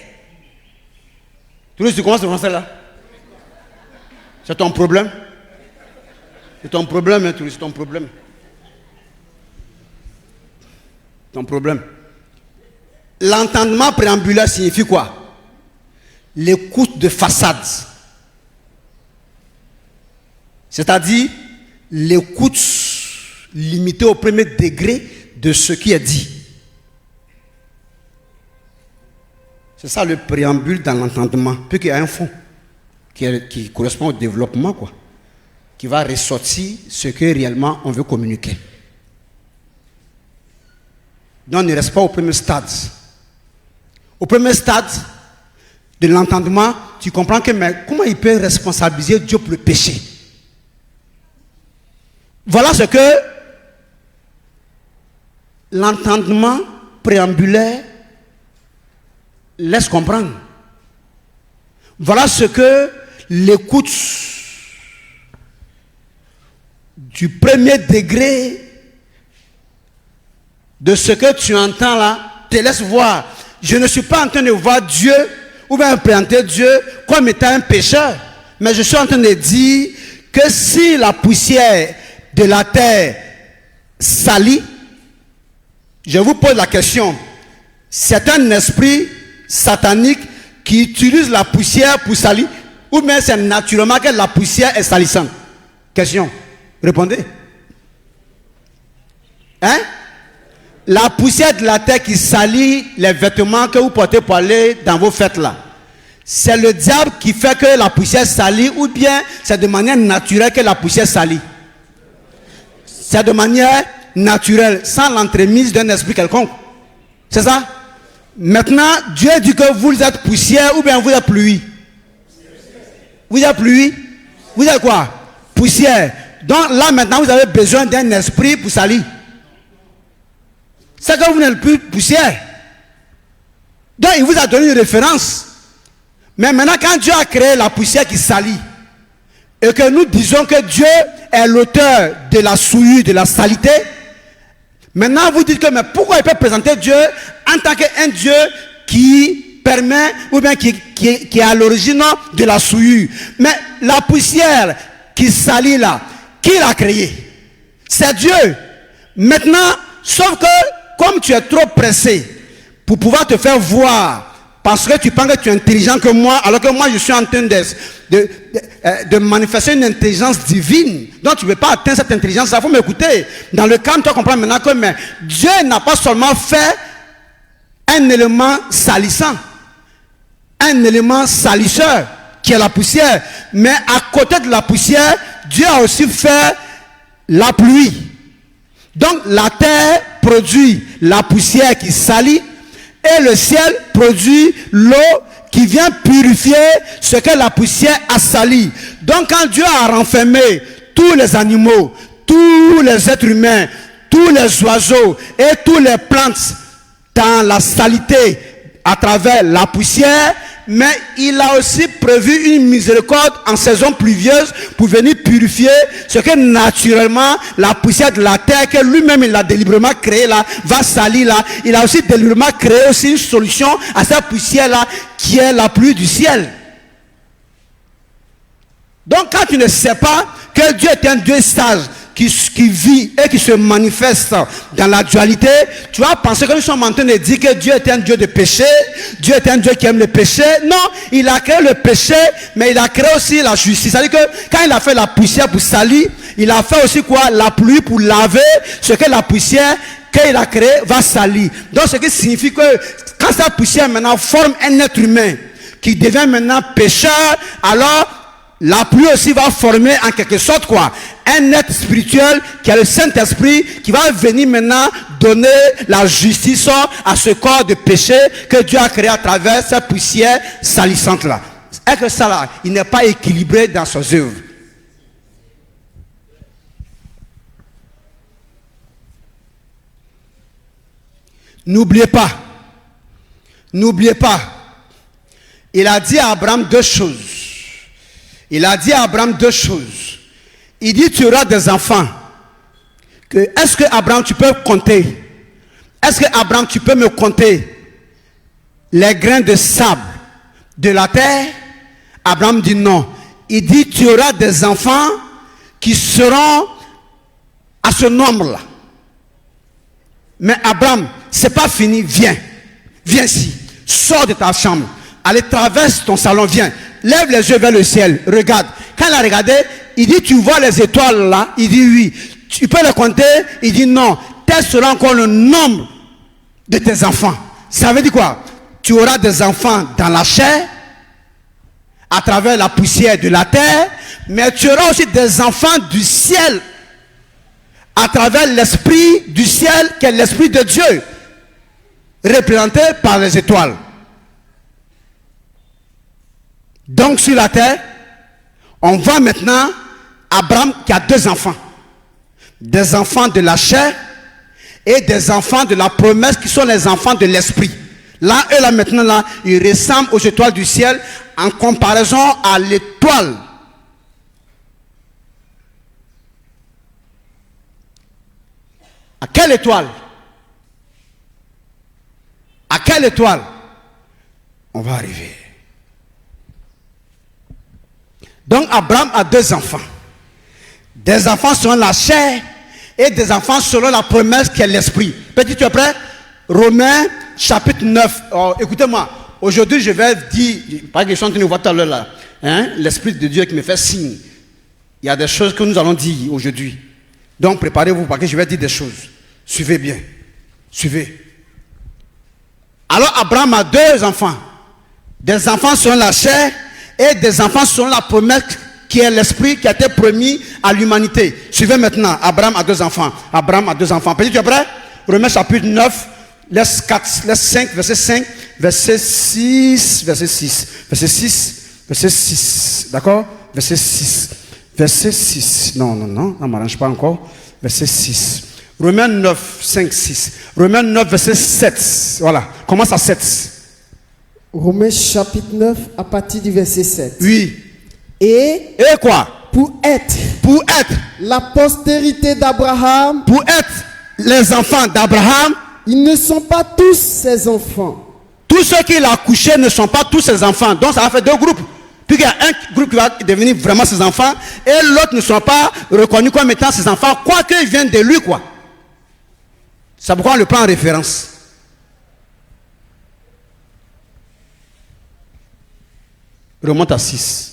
tu vois, tu commences à commencer là? C'est ton problème? C'est ton problème, hein, c'est ton problème. Ton problème. L'entendement préambulaire signifie quoi? L'écoute de façade. C'est-à-dire l'écoute limitée au premier degré de ce qui est dit. C'est ça le préambule dans l'entendement. Puis qu'il y a un fond qui correspond au développement, quoi, qui va ressortir ce que réellement on veut communiquer. Donc, on ne reste pas au premier stade. Au premier stade de l'entendement, tu comprends que mais comment il peut responsabiliser Dieu pour le péché? Voilà ce que l'entendement préambulaire laisse comprendre. Voilà ce que l'écoute du premier degré de ce que tu entends là te laisse voir. Je ne suis pas en train de voir Dieu ou bien présenter Dieu comme étant un pécheur, mais je suis en train de dire que si la poussière de la terre salit, je vous pose la question, c'est un esprit satanique qui utilise la poussière pour salir, ou bien c'est naturellement que la poussière est salissante? Question. Répondez. Hein? La poussière de la terre qui salit les vêtements que vous portez pour aller dans vos fêtes là, c'est le diable qui fait que la poussière salit, ou bien c'est de manière naturelle que la poussière salit? C'est de manière naturelle, sans l'entremise d'un esprit quelconque. C'est ça? Maintenant, Dieu dit que vous êtes poussière ou bien vous êtes pluie. Vous êtes pluie? Vous êtes quoi? Poussière. Donc là maintenant vous avez besoin d'un esprit pour salir. C'est que vous n'êtes plus poussière. Donc il vous a donné une référence. Mais maintenant quand Dieu a créé la poussière qui salit, et que nous disons que Dieu est l'auteur de la souillure, de la saleté, Maintenant, vous dites que, mais pourquoi il peut présenter Dieu en tant qu'un Dieu qui permet, ou bien qui est à l'origine de la souillure? Mais la poussière qui salit là, qui l'a créé? C'est Dieu. Maintenant, sauf que, comme tu es trop pressé pour pouvoir te faire voir, parce que tu penses que tu es intelligent que moi, alors que moi je suis en train de manifester une intelligence divine. Donc tu ne peux pas atteindre cette intelligence. Il faut m'écouter. Dans le cas, tu dois comprendre maintenant que mais Dieu n'a pas seulement fait un élément salissant, un élément salisseur qui est la poussière. Mais à côté de la poussière, Dieu a aussi fait la pluie. Donc la terre produit la poussière qui salit et le ciel produit l'eau qui vient purifier ce que la poussière a sali. Donc quand Dieu a renfermé tous les animaux, tous les êtres humains, tous les oiseaux et toutes les plantes dans la saleté à travers la poussière, mais il a aussi prévu une miséricorde en saison pluvieuse pour venir purifier ce que naturellement la poussière de la terre que lui-même il a délibérément créé là va salir là. Il a aussi délibérément créé aussi une solution à cette poussière là qui est la pluie du ciel. Donc quand tu ne sais pas que Dieu est un Dieu sage qui vit et qui se manifeste dans la dualité, tu vas penser que nous sommes en train de dire que Dieu est un Dieu de péché, Dieu est un Dieu qui aime le péché. Non, il a créé le péché, mais il a créé aussi la justice. C'est-à-dire que quand il a fait la poussière pour salir, il a fait aussi quoi? La pluie pour laver ce que la poussière qu'il a créé va salir. Donc ce qui signifie que quand cette poussière maintenant forme un être humain qui devient maintenant pécheur, alors la pluie aussi va former en quelque sorte quoi? Un être spirituel qui est le Saint-Esprit qui va venir maintenant donner la justice à ce corps de péché que Dieu a créé à travers cette poussière salissante là. Et que ça là, il n'est pas équilibré dans ses œuvres. N'oubliez pas, il a dit à Abraham deux choses. Il a dit à Abraham deux choses. Il dit, tu auras des enfants. Est-ce que Abraham, tu peux compter? Est-ce que Abraham, tu peux me compter les grains de sable de la terre? Abraham dit non. Il dit, tu auras des enfants qui seront à ce nombre-là. Mais Abraham, c'est pas fini. Viens. Viens ici. Sors de ta chambre. Allez, traverse ton salon. Viens. Lève les yeux vers le ciel, regarde. Quand il a regardé, il dit, tu vois les étoiles là? Il dit oui. Tu peux les compter? Il dit non. Tel sera encore le nombre de tes enfants. Ça veut dire quoi? Tu auras des enfants dans la chair, à travers la poussière de la terre, mais tu auras aussi des enfants du ciel, à travers l'esprit du ciel, qui est l'esprit de Dieu, représenté par les étoiles. Donc sur la terre, on voit maintenant Abraham qui a deux enfants. Des enfants de la chair et des enfants de la promesse qui sont les enfants de l'esprit. Là, eux là maintenant, là, ils ressemblent aux étoiles du ciel en comparaison à l'étoile. À quelle étoile? À quelle étoile? On va arriver. Donc Abraham a deux enfants. Des enfants selon la chair et des enfants selon la promesse qui est l'esprit. Petit, tu es prêt? Romains chapitre 9. Oh, écoutez-moi, aujourd'hui je vais dire, par exemple, je suis en train de voir tout à l'heure là, hein, l'esprit de Dieu qui me fait signe. Il y a des choses que nous allons dire aujourd'hui. Donc préparez-vous parce que je vais dire des choses. Suivez bien. Suivez. Alors Abraham a deux enfants. Des enfants selon la chair et des enfants selon la promesse qui est l'esprit qui a été promis à l'humanité. Suivez maintenant. Abraham a deux enfants. Abraham a deux enfants. Petit, tu es prêt? Romains chapitre 9, laisse 5, verset 5, verset 6, verset 6, verset 6, verset 6. D'accord? Verset 6. Verset 6. Non, ça ne m'arrange pas encore. Verset 6. Romains 9, 5, 6. Romains 9, verset 7. Voilà. Commence à 7. Romains chapitre 9 à partir du verset 7. Oui. Et quoi? pour être la postérité d'Abraham, pour être les enfants d'Abraham, ils ne sont pas tous ses enfants. tous ceux qu'il a couchés ne sont pas tous ses enfants. Donc ça va faire deux groupes. Puis il y a un groupe qui va devenir vraiment ses enfants et l'autre ne sont pas reconnus comme étant ses enfants, quoique ils viennent de lui, quoi. C'est pourquoi on le prend en référence. Remonte à 6.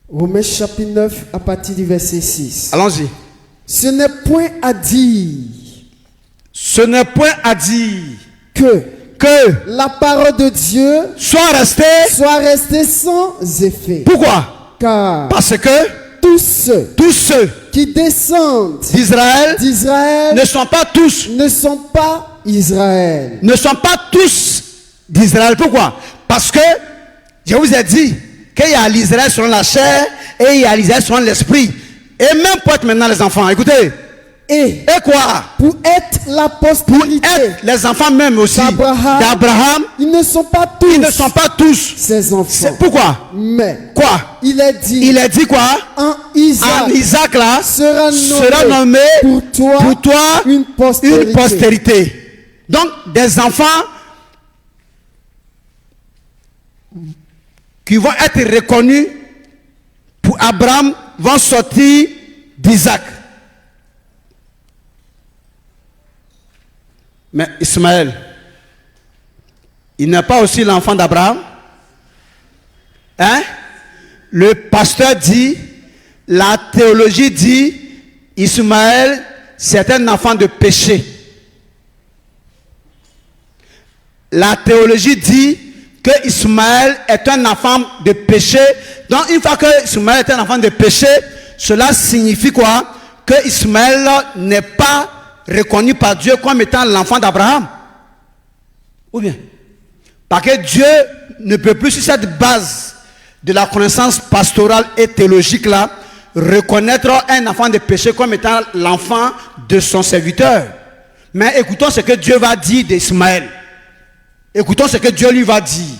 Romains chapitre 9 à partir du verset 6. Allons-y. Ce n'est point à dire Ce n'est point à dire que que la parole de Dieu soit resté. soit restée sans effet. Pourquoi? Car Parce que tous ceux tous ceux qui descendent d'Israël d'Israël ne sont pas tous, ne sont pas Israël. ne sont pas tous d'Israël. Pourquoi? Parce que je vous ai dit qu'il y a l'Israël selon la chair et il y a l'Israël selon l'esprit. Et même pour être maintenant les enfants, écoutez. Et Et quoi? pour être la Pour postérité être les enfants même aussi d'Abraham, ils ne sont pas tous ils ne sont pas tous. ses enfants. C'est pourquoi? Mais Quoi? il est dit Il a dit quoi? en Isaac En Isaac là sera nommé pour toi une postérité. une postérité. Donc des enfants qui vont être reconnus pour Abraham vont sortir d'Isaac. Mais Ismaël, il n'est pas aussi l'enfant d'Abraham? Hein? Le pasteur dit, la théologie dit, Ismaël, c'est un enfant de péché. La théologie dit que Ismaël est un enfant de péché. Donc une fois que Ismaël est un enfant de péché, cela signifie quoi? Que Ismaël n'est pas reconnu par Dieu comme étant l'enfant d'Abraham. Ou bien? Parce que Dieu ne peut plus sur cette base de la connaissance pastorale et théologique là, reconnaître un enfant de péché comme étant l'enfant de son serviteur. Mais écoutons ce que Dieu va dire d'Ismaël. Écoutons ce que Dieu lui va dire.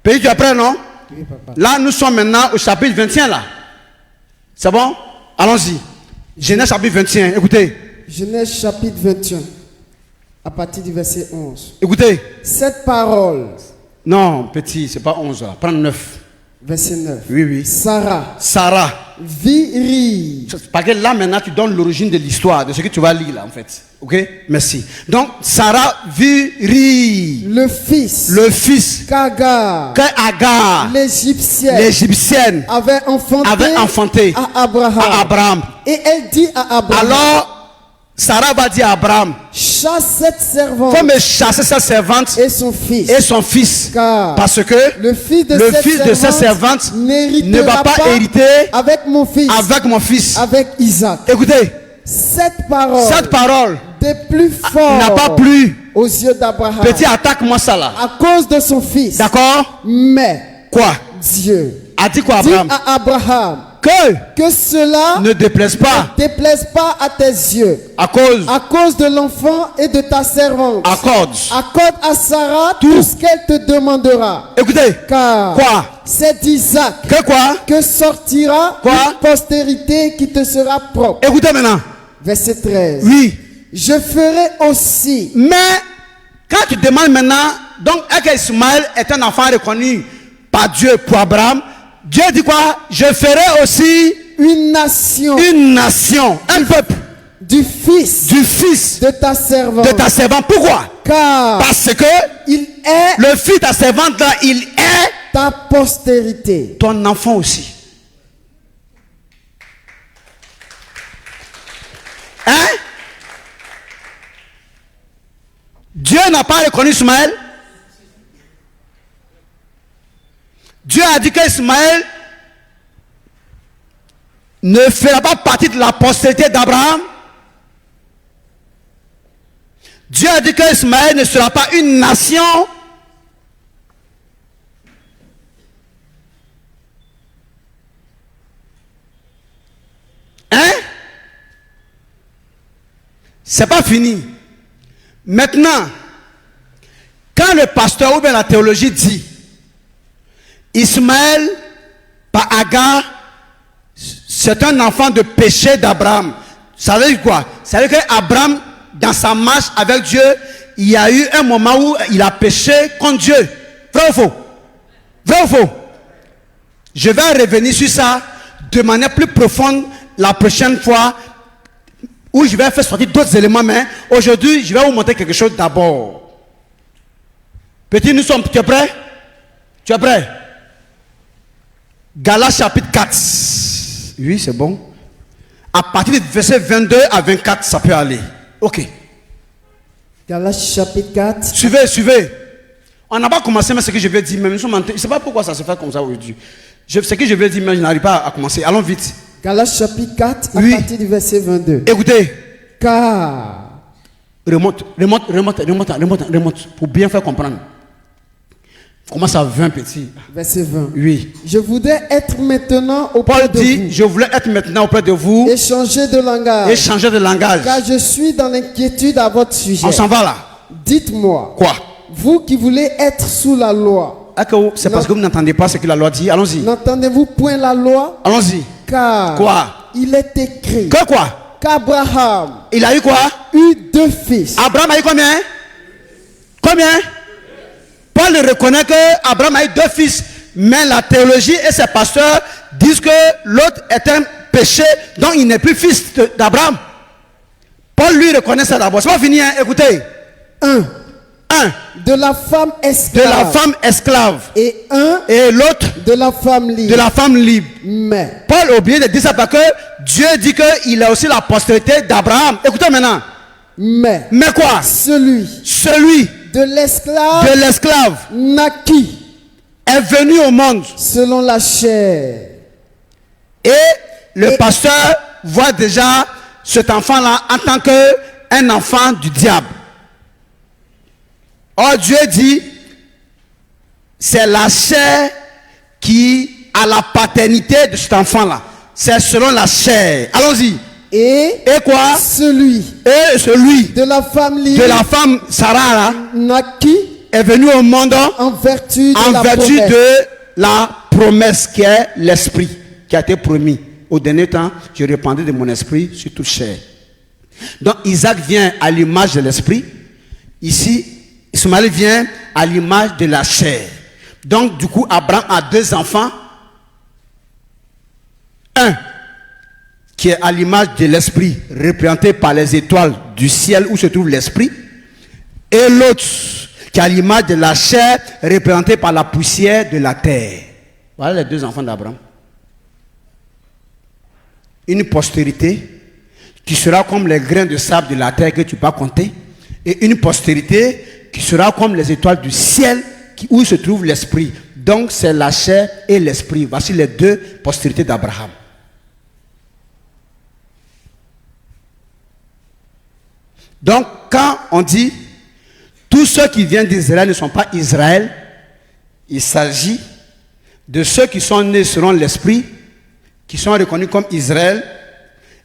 Pays, tu es prêt, non? Oui, papa. Là, nous sommes maintenant au chapitre 21 là. C'est bon? Allons-y. Genèse chapitre 21. Écoutez. Genèse chapitre 21 à partir du verset 11. Écoutez. Cette parole, Non, petit, c'est pas 11 là. Prends 9. verset 9. Oui, oui. Sarah. Viri, Parce que là maintenant tu donnes l'origine de l'histoire, de ce que tu vas lire là en fait. Ok? Merci. Donc Sarah viri le fils le fils qu'Agar, que Agar, l'Égyptienne, avait enfanté à à Abraham. Et elle dit à Abraham, Alors Sarah va dire à Abraham, chasse cette servante faut me chasser cette servante et son fils, car parce que le fils de cette servante ne n'héritera va pas hériter avec mon fils, avec Isaac. Écoutez, cette parole des plus forts n'a pas plu aux yeux d'Abraham. Petit, attaque-moi ça là. À cause de son fils. D'accord? Mais quoi? Dieu a dit quoi Abraham? Dit à Abraham que cela ne déplaise pas à tes yeux à cause de l'enfant et de ta servante. Accorde à Sarah tout ce qu'elle te demandera. Écoutez, car c'est d'Isaac que sortira une postérité qui te sera propre. Écoutez maintenant. Verset 13. Oui. Je ferai aussi. Mais quand tu demandes maintenant, donc Ismaël est un enfant reconnu par Dieu pour Abraham, Dieu dit quoi? Je ferai aussi une nation, un peuple du fils de ta servante. Pourquoi? Car parce que il est le fils de ta servante là, il est ta postérité, ton enfant aussi. Hein? Dieu n'a pas reconnu Ismaël. Dieu a dit qu'Ismaël ne fera pas partie de la postérité d'Abraham. Dieu a dit qu'Ismaël ne sera pas une nation. Hein? C'est pas fini. Maintenant, quand le pasteur ou bien la théologie dit Ismaël, par Agar, c'est un enfant de péché d'Abraham. Ça veut dire quoi? Ça veut dire qu'Abraham, dans sa marche avec Dieu, il y a eu un moment où il a péché contre Dieu. Vrai ou faux? Vrai ou faux? Je vais revenir sur ça de manière plus profonde la prochaine fois, où je vais faire sortir d'autres éléments, mais aujourd'hui, je vais vous montrer quelque chose d'abord. Petit, tu es prêt? Tu es prêt? Galates chapitre 4. Oui, c'est bon. À partir du verset 22 à 24, ça peut aller. Ok. Galates chapitre 4. Suivez. On n'a pas commencé, mais ce que je vais dire, même, je ne sais pas pourquoi ça se fait comme ça aujourd'hui. Ce que je vais dire, mais je n'arrive pas à commencer. Allons vite. Galates chapitre 4, à oui. partir du verset 22. Écoutez. Car. Remonte, pour bien faire comprendre. Commence à 20 petits. Verset 20. Oui. Je voudrais être maintenant auprès de vous. Je voulais être maintenant auprès de vous. Et changer de langage. Car je suis dans l'inquiétude à votre sujet. On s'en va là. Dites-moi. Quoi? Vous qui voulez être sous la loi. C'est parce que vous n'entendez pas ce que la loi dit. Allons-y. N'entendez-vous point la loi? Allons-y. Car. Quoi? Il est écrit. Que quoi? Qu'Abraham. Il a eu quoi? Eu 2 fils. Abraham a eu combien? Combien? Paul reconnaît qu'Abraham a eu 2 fils, mais la théologie et ses pasteurs disent que l'autre est un péché, donc il n'est plus fils d'Abraham. Paul lui reconnaît ça d'abord. C'est pas fini, hein? Écoutez. 1. De la femme esclave. Et l'autre de la femme libre. Mais Paul a oublié de dire ça parce que Dieu dit qu'il a aussi la postérité d'Abraham. Écoutez maintenant. Mais quoi? Celui de l'esclave naquit est venu au monde selon la chair. Et le pasteur voit déjà cet enfant-là en tant qu'un enfant du diable. Or Dieu dit, c'est la chair qui a la paternité de cet enfant-là. C'est selon la chair. Allons-y. Et quoi? Celui de la femme libre, de la femme Sarah naquit est venu au monde en vertu de la promesse qui est l'esprit qui a été promis. Au dernier temps, je répandrai de mon esprit sur toute chair. Donc Isaac vient à l'image de l'esprit. Ici, Ismaël vient à l'image de la chair. Donc du coup, Abraham a 2 enfants. Un qui est à l'image de l'esprit, représenté par les étoiles du ciel où se trouve l'esprit. Et l'autre qui est à l'image de la chair, représenté par la poussière de la terre. Voilà les 2 enfants d'Abraham. Une postérité qui sera comme les grains de sable de la terre que tu peux compter. Et une postérité qui sera comme les étoiles du ciel où se trouve l'esprit. Donc c'est la chair et l'esprit. Voici les 2 postérités d'Abraham. Donc, quand on dit tous ceux qui viennent d'Israël ne sont pas Israël, il s'agit de ceux qui sont nés selon l'esprit, qui sont reconnus comme Israël,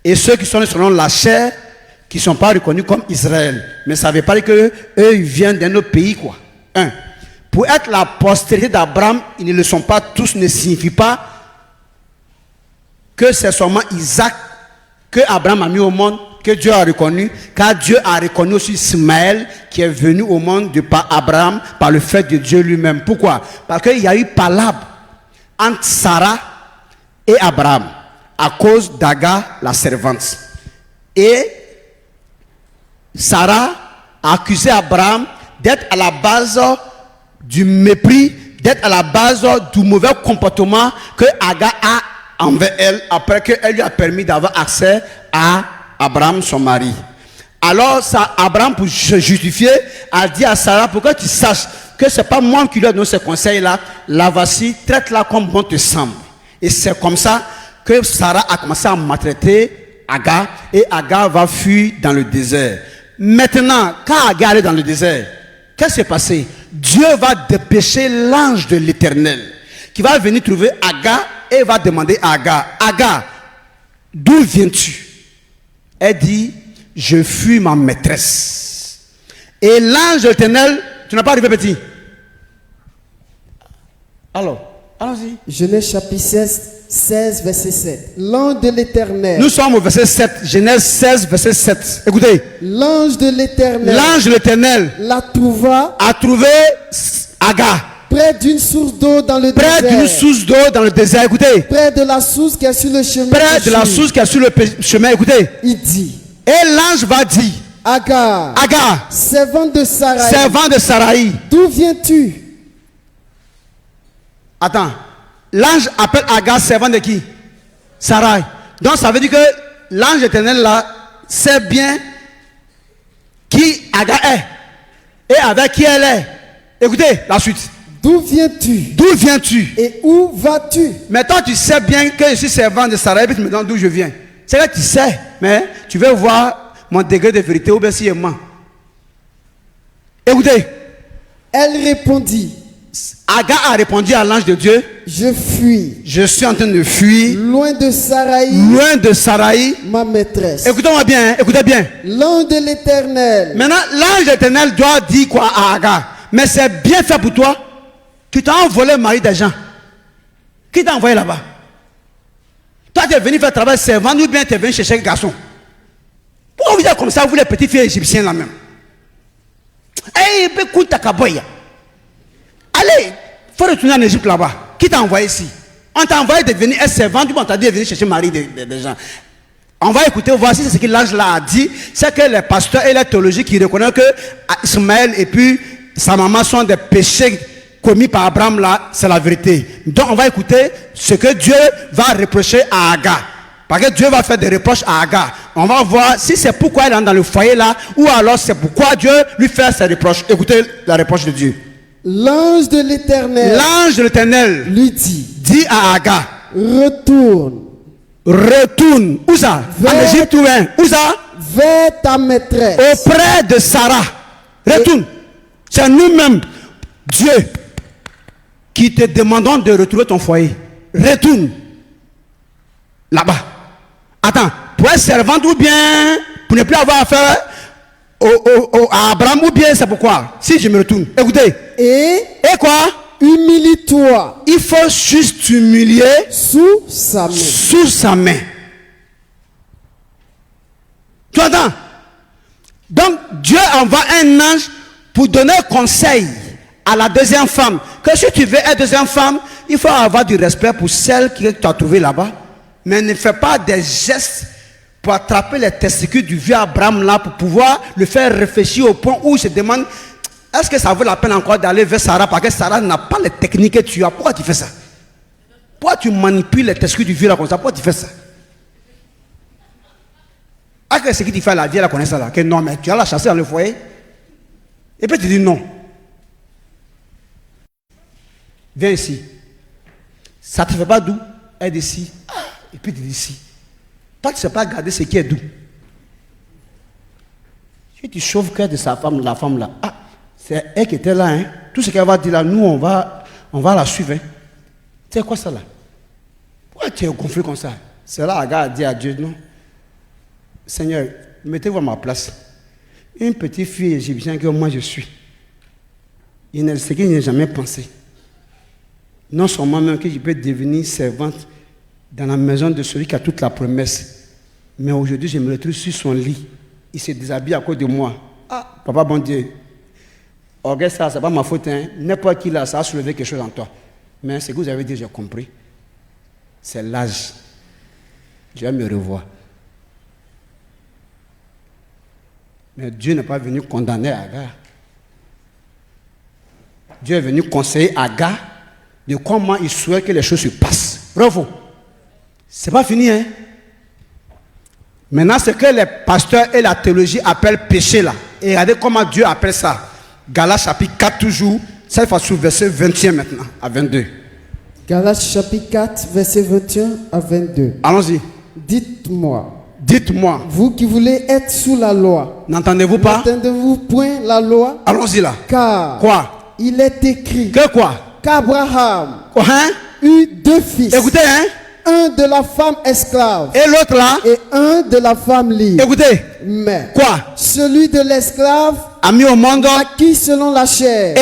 et ceux qui sont nés selon la chair, qui ne sont pas reconnus comme Israël. Mais ça ne veut pas dire qu'eux, ils viennent d'un autre pays, quoi. Pour être la postérité d'Abraham, ils ne le sont pas tous, ne signifie pas que c'est seulement Isaac que Abraham a mis au monde, que Dieu a reconnu, car Dieu a reconnu aussi Ismaël qui est venu au monde de par Abraham, par le fait de Dieu lui-même. Pourquoi? Parce qu'il y a eu palabre entre Sarah et Abraham à cause d'Agar, la servante. Et Sarah a accusé Abraham d'être à la base du mépris, d'être à la base du mauvais comportement que Agar a envers elle, après qu'elle lui a permis d'avoir accès à Abraham, son mari. Alors, Abraham, pour se justifier, a dit à Sarah, pour que tu saches que ce n'est pas moi qui lui ai donné ces conseils-là, la voici, traite-la comme bon te semble. Et c'est comme ça que Sarah a commencé à maltraiter Agar, et Agar va fuir dans le désert. Maintenant, quand Agar est dans le désert, qu'est-ce qui s'est passé? Dieu va dépêcher l'ange de l'Éternel, qui va venir trouver Agar, et va demander à Agar, Agar, d'où viens-tu? Elle dit, je fuis ma maîtresse. Et l'ange de l'Éternel, tu n'as pas arrivé petit? Alors, allons-y. Genèse chapitre 16, 16, verset 7. L'ange de l'Éternel. Nous sommes au verset 7. Genèse 16, verset 7. Écoutez. L'ange de l'Éternel. L'ange de l'Éternel a trouvé Agar. Près d'une source d'eau dans le désert. Près d'une source d'eau dans le désert. Écoutez. Près de la source qui est sur le chemin. Près de la source qui est sur le chemin. Écoutez. Il dit. Et l'ange va dire. Agar. Servante de Sarai. Servante de Sarai. D'où viens-tu? Attends. L'ange appelle Agar servante de qui? Sarai. Donc ça veut dire que l'ange éternel là sait bien qui Agar est. Et avec qui elle est. Écoutez la suite. D'où viens-tu? D'où viens-tu? Et où vas-tu? Mais toi, tu sais bien que je suis servant de Sarai, puis tu me demandes d'où je viens. C'est là que tu sais, mais tu veux voir mon degré de vérité ou bien si je mens. Écoutez. Elle répondit. Agar a répondu à l'ange de Dieu. Je fuis. Je suis en train de fuir. Loin de Sarai. Loin de Sarai. Ma maîtresse. Écoutez-moi bien, écoutez bien. L'ange de l'Éternel. Maintenant, l'ange de l'Éternel doit dire quoi à Agar? Mais c'est bien fait pour toi. Tu t'as envolé le mari des gens. Qui t'a envoyé là-bas? Toi, tu es venu faire travail servant ou bien tu es venu chercher un garçon? Pourquoi vous êtes comme ça, vous les petites filles égyptiennes là même? Hey, écoute ta caboya. Allez, il faut retourner en Égypte là-bas. Qui t'a envoyé ici? On t'a envoyé de venir être servant, ou on t'a dit de venir chercher le mari des gens. On va écouter, voir si c'est ce que l'ange là a dit. C'est que les pasteurs et les théologiens qui reconnaissent que Ismaël et puis sa maman sont des péchés commis par Abraham là, c'est la vérité. Donc on va écouter ce que Dieu va reprocher à Agar. Parce que Dieu va faire des reproches à Agar. On va voir si c'est pourquoi elle est dans le foyer là, ou alors c'est pourquoi Dieu lui fait ses reproches. Écoutez la reproche de Dieu. L'ange de l'Éternel. L'ange de l'Éternel lui dit à Agar. Retourne. Où ça? En Égypte ou bien? Où ça? Vers ta maîtresse. Auprès de Sarah. Retourne. C'est nous-mêmes, Dieu, qui te demandons de retrouver ton foyer. Retourne. Là-bas. Attends. Pour être servante ou bien pour ne plus avoir affaire à Abraham ou bien c'est pourquoi? Si je me retourne. Écoutez. Et quoi? Humilie-toi. Il faut juste t'humilier sous sa main. Sous sa main. Tu entends? Donc Dieu envoie un ange pour donner conseil à la deuxième femme. Que si tu veux être deuxième femme, il faut avoir du respect pour celle que tu as trouvée là-bas. Mais ne fais pas des gestes pour attraper les testicules du vieux Abraham là pour pouvoir le faire réfléchir au point où il se demande est-ce que ça vaut la peine encore d'aller vers Sarah parce que Sarah n'a pas les techniques que tu as. Pourquoi tu fais ça? Pourquoi tu manipules les testicules du vieux là comme ça? Pourquoi tu fais ça? Est-ce que ce qui tu fais à la vieille là connaît ça là? Que non, mais tu as la chasser dans le foyer. Et puis tu dis non. Viens ici. Ça ne te fait pas doux? Elle dit ici. Et puis tu dis ici. Toi, tu ne sais pas garder ce qui est doux. Si tu chauffes le cœur de sa femme, la femme là, c'est elle qui était là. Hein. Tout ce qu'elle va dire là, nous, on va la suivre. Hein. C'est quoi ça là? Pourquoi tu es au conflit comme ça? C'est là, Agar a dit à Dieu, non. Seigneur, mettez-vous à ma place. Une petite fille égyptienne que moi je suis. Ce qu'il n'a jamais pensé. Non seulement même que je peux devenir servante dans la maison de celui qui a toute la promesse. Mais aujourd'hui, je me retrouve sur son lit. Il se déshabille à cause de moi. Papa bon Dieu. Regarde ça, c'est pas ma faute. Hein. N'importe qui là, ça a soulevé quelque chose en toi. Mais ce que vous avez dit, j'ai compris. C'est l'âge. Je vais me revoir. Mais Dieu n'est pas venu condamner Agar. Dieu est venu conseiller Agar de comment il souhaite que les choses se passent. Bravo. C'est pas fini, hein? Maintenant, ce que les pasteurs et la théologie appellent péché là. Et regardez comment Dieu appelle ça. Galates chapitre 4 toujours. Cette fois sur verset 21 maintenant, à 22. Galates chapitre 4, verset 21 à 22. Allons-y. Dites-moi, vous qui voulez être sous la loi, n'entendez-vous pas? N'entendez-vous point la loi? Allons-y là. Car quoi? Il est écrit que quoi? Qu'Abraham eut 2 fils. Écoutez, hein? Un de la femme esclave. Et l'autre là? Et un de la femme libre. Écoutez. Mais quoi? Celui de l'esclave a mis au monde naquit selon la chair.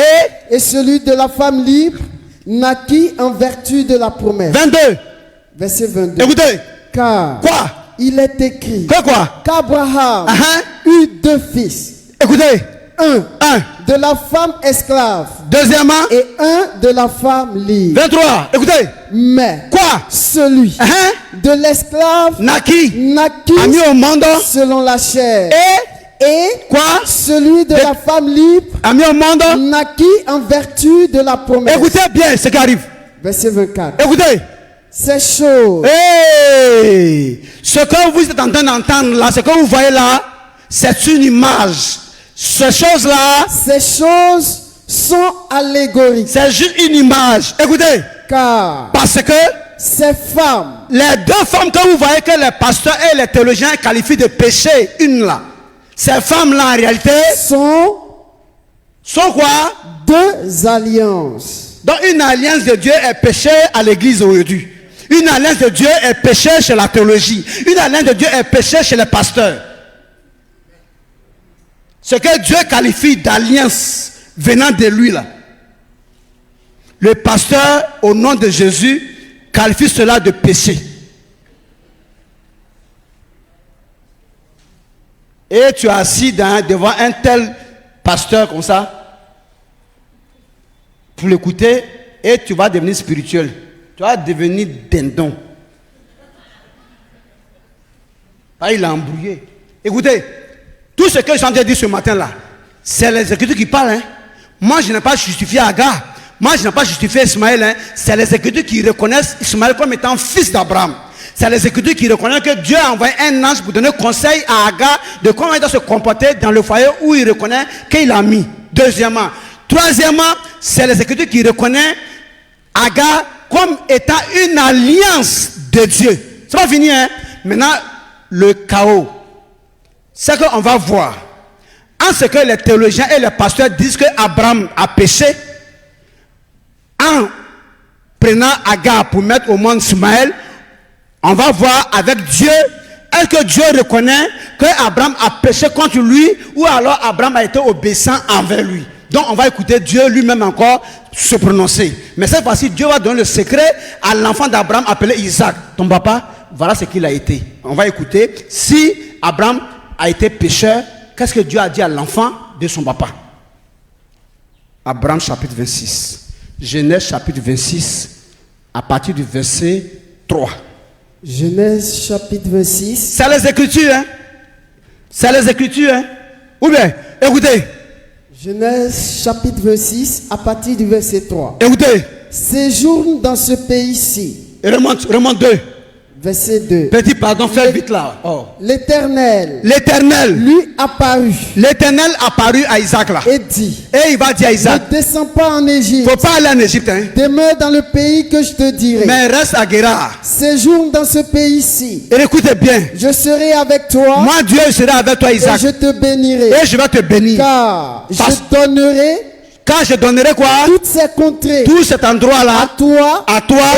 Et celui de la femme libre naquit en vertu de la promesse. 22. Verset 22. Écoutez. Car Quoi? il est écrit Quoi? qu'Abraham Uh-huh. eut 2 fils. Écoutez. Un Un. de la femme esclave. Deuxièmement. Et un de la femme libre. 23. Écoutez. Mais Quoi? celui Uh-huh. de l'esclave naquit naquit mis au monde selon la chair. Et quoi? Celui de la femme libre mis au monde naquit en vertu de la promesse. Écoutez bien ce qui arrive. Verset 24. Écoutez. Ces choses. Hey! Ce que vous êtes en train d'entendre là, ce que vous voyez là, c'est une image. Ces choses-là, ces choses sont allégoriques. C'est juste une image. Écoutez. Car parce que ces femmes, les 2 femmes que vous voyez que les pasteurs et les théologiens qualifient de péché, une là, ces femmes-là en réalité sont quoi? 2 alliances. Donc une alliance de Dieu est péché à l'église aujourd'hui. Une alliance de Dieu est péché chez la théologie. Une alliance de Dieu est péché chez les pasteurs. Ce que Dieu qualifie d'alliance venant de lui là. Le pasteur, au nom de Jésus, qualifie cela de péché. Et tu es assis devant un tel pasteur comme ça, pour l'écouter, et tu vas devenir spirituel. Tu vas devenir dindon. Ah, il a embrouillé. Écoutez, tout ce que je suis en train de dire ce matin-là, c'est les Écritures qui parlent. Hein. Moi, je n'ai pas justifié Agar. Moi, je n'ai pas justifié Ismaël. Hein. C'est les Écritures qui reconnaissent Ismaël comme étant fils d'Abraham. C'est les Écritures qui reconnaissent que Dieu a envoyé un ange pour donner conseil à Agar de comment il doit se comporter dans le foyer où il reconnaît qu'il a mis. Deuxièmement. Troisièmement, c'est les Écritures qui reconnaissent Agar comme étant une alliance de Dieu. C'est pas fini, hein? Maintenant, le chaos. C'est qu'on va voir. En ce que les théologiens et les pasteurs disent que Abraham a péché, en prenant Agar pour mettre au monde Ismaël, on va voir avec Dieu, est-ce que Dieu reconnaît que Abraham a péché contre lui, ou alors Abraham a été obéissant envers lui. Donc on va écouter Dieu lui-même encore se prononcer. Mais cette fois-ci, Dieu va donner le secret à l'enfant d'Abraham appelé Isaac. Ton papa, voilà ce qu'il a été. On va écouter. Si Abraham a été pécheur, qu'est-ce que Dieu a dit à l'enfant de son papa? Abraham chapitre 26. Genèse chapitre 26, à partir du verset 3. Genèse chapitre 26. C'est les Écritures, hein? C'est les Écritures, hein? Ou bien, écoutez. Genèse chapitre 26, à partir du verset 3. Écoutez. Séjourne dans ce pays-ci. Et remonte 2. Verset 2. Petit pardon, fais vite là. Oh. L'Éternel lui apparut. L'Éternel apparut à Isaac là. Et dit. Et il va dire à Isaac. Ne descends pas en Égypte. Faut pas aller en Égypte. Hein. Demeure dans le pays que je te dirai. Mais reste à Guérard. Séjourne dans ce pays-ci. Et écoutez bien. Je serai avec toi. Moi Dieu serai avec toi Isaac. Et je te bénirai. Et je vais te bénir. Car je donnerai. Quand je donnerai quoi? Toutes ces contrées. Tout cet endroit-là. À toi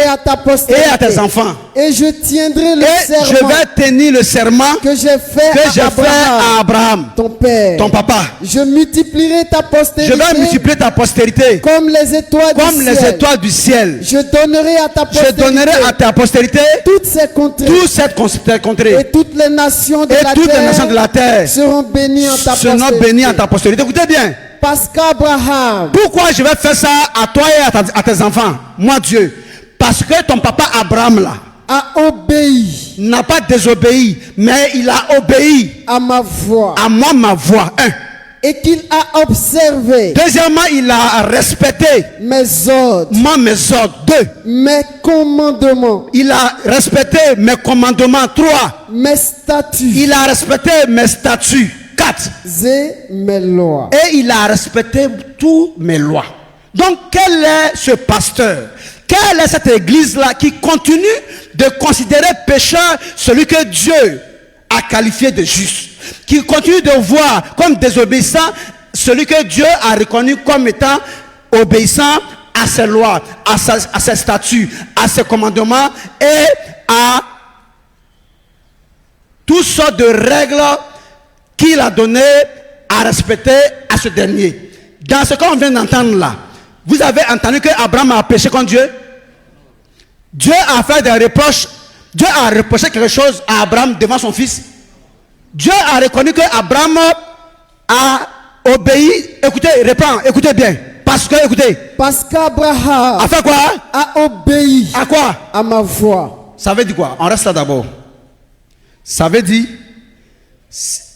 et à ta postérité. Et à tes enfants. Et je tiendrai le serment. Je vais tenir le serment que j'ai fait à Abraham. Ton père. Ton papa. Je multiplierai ta postérité. Je vais multiplier ta postérité. Comme les étoiles du ciel. Je donnerai à ta postérité. Toutes ces contrées. Et toutes les nations de la terre. Seront bénies en ta postérité. Écoutez bien. Parce qu'Abraham. Pourquoi je vais faire ça à toi et à tes enfants? Moi Dieu. Parce que ton papa Abraham là a obéi. N'a pas désobéi, mais il a obéi à ma voix. À moi ma voix. 1. Et qu'il a observé. Deuxièmement, il a respecté mes ordres. Mes ordres. 2. Mes commandements. Il a respecté mes commandements. 3. Mes statuts. Il a respecté mes statuts. 4. Et mes lois. Et il a respecté toutes mes lois. Donc quel est ce pasteur? Quelle est cette église-là qui continue de considérer pécheur celui que Dieu a qualifié de juste? Qui continue de voir comme désobéissant celui que Dieu a reconnu comme étant obéissant à ses lois, à ses statuts, à ses commandements et à toutes sortes de règles qu'il a donné à respecter à ce dernier. Dans ce qu'on vient d'entendre là, vous avez entendu que Abraham a péché contre Dieu? Dieu a fait des reproches. Dieu a reproché quelque chose à Abraham devant son fils. Dieu a reconnu que Abraham a obéi. Écoutez, reprends, écoutez bien. Parce qu'Abraham a fait quoi? A obéi. À quoi? À ma voix. Ça veut dire quoi? On reste là d'abord. Ça veut dire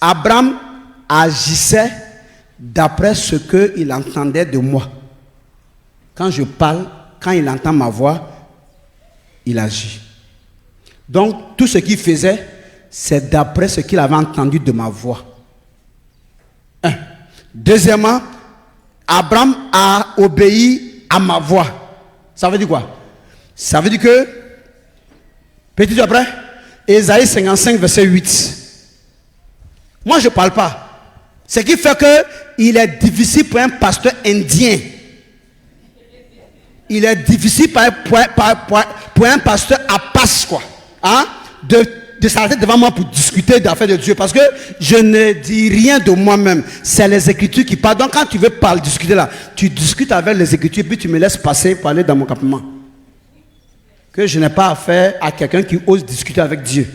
Abraham agissait d'après ce qu'il entendait de moi. Quand je parle, quand il entend ma voix, il agit. Donc, tout ce qu'il faisait, c'est d'après ce qu'il avait entendu de ma voix. Un. Deuxièmement, Abraham a obéi à ma voix. Ça veut dire quoi? Ça veut dire que, petit après, Ésaïe 55, verset 8. Moi, je ne parle pas. Ce qui fait qu'il est difficile pour un pasteur indien. Il est difficile pour un pasteur à passe, quoi. Hein? De s'arrêter devant moi pour discuter d'affaires de Dieu. Parce que je ne dis rien de moi-même. C'est les Écritures qui parlent. Donc quand tu veux discuter là, tu discutes avec les Écritures, puis tu me laisses passer, parler dans mon campement. Que je n'ai pas affaire à quelqu'un qui ose discuter avec Dieu.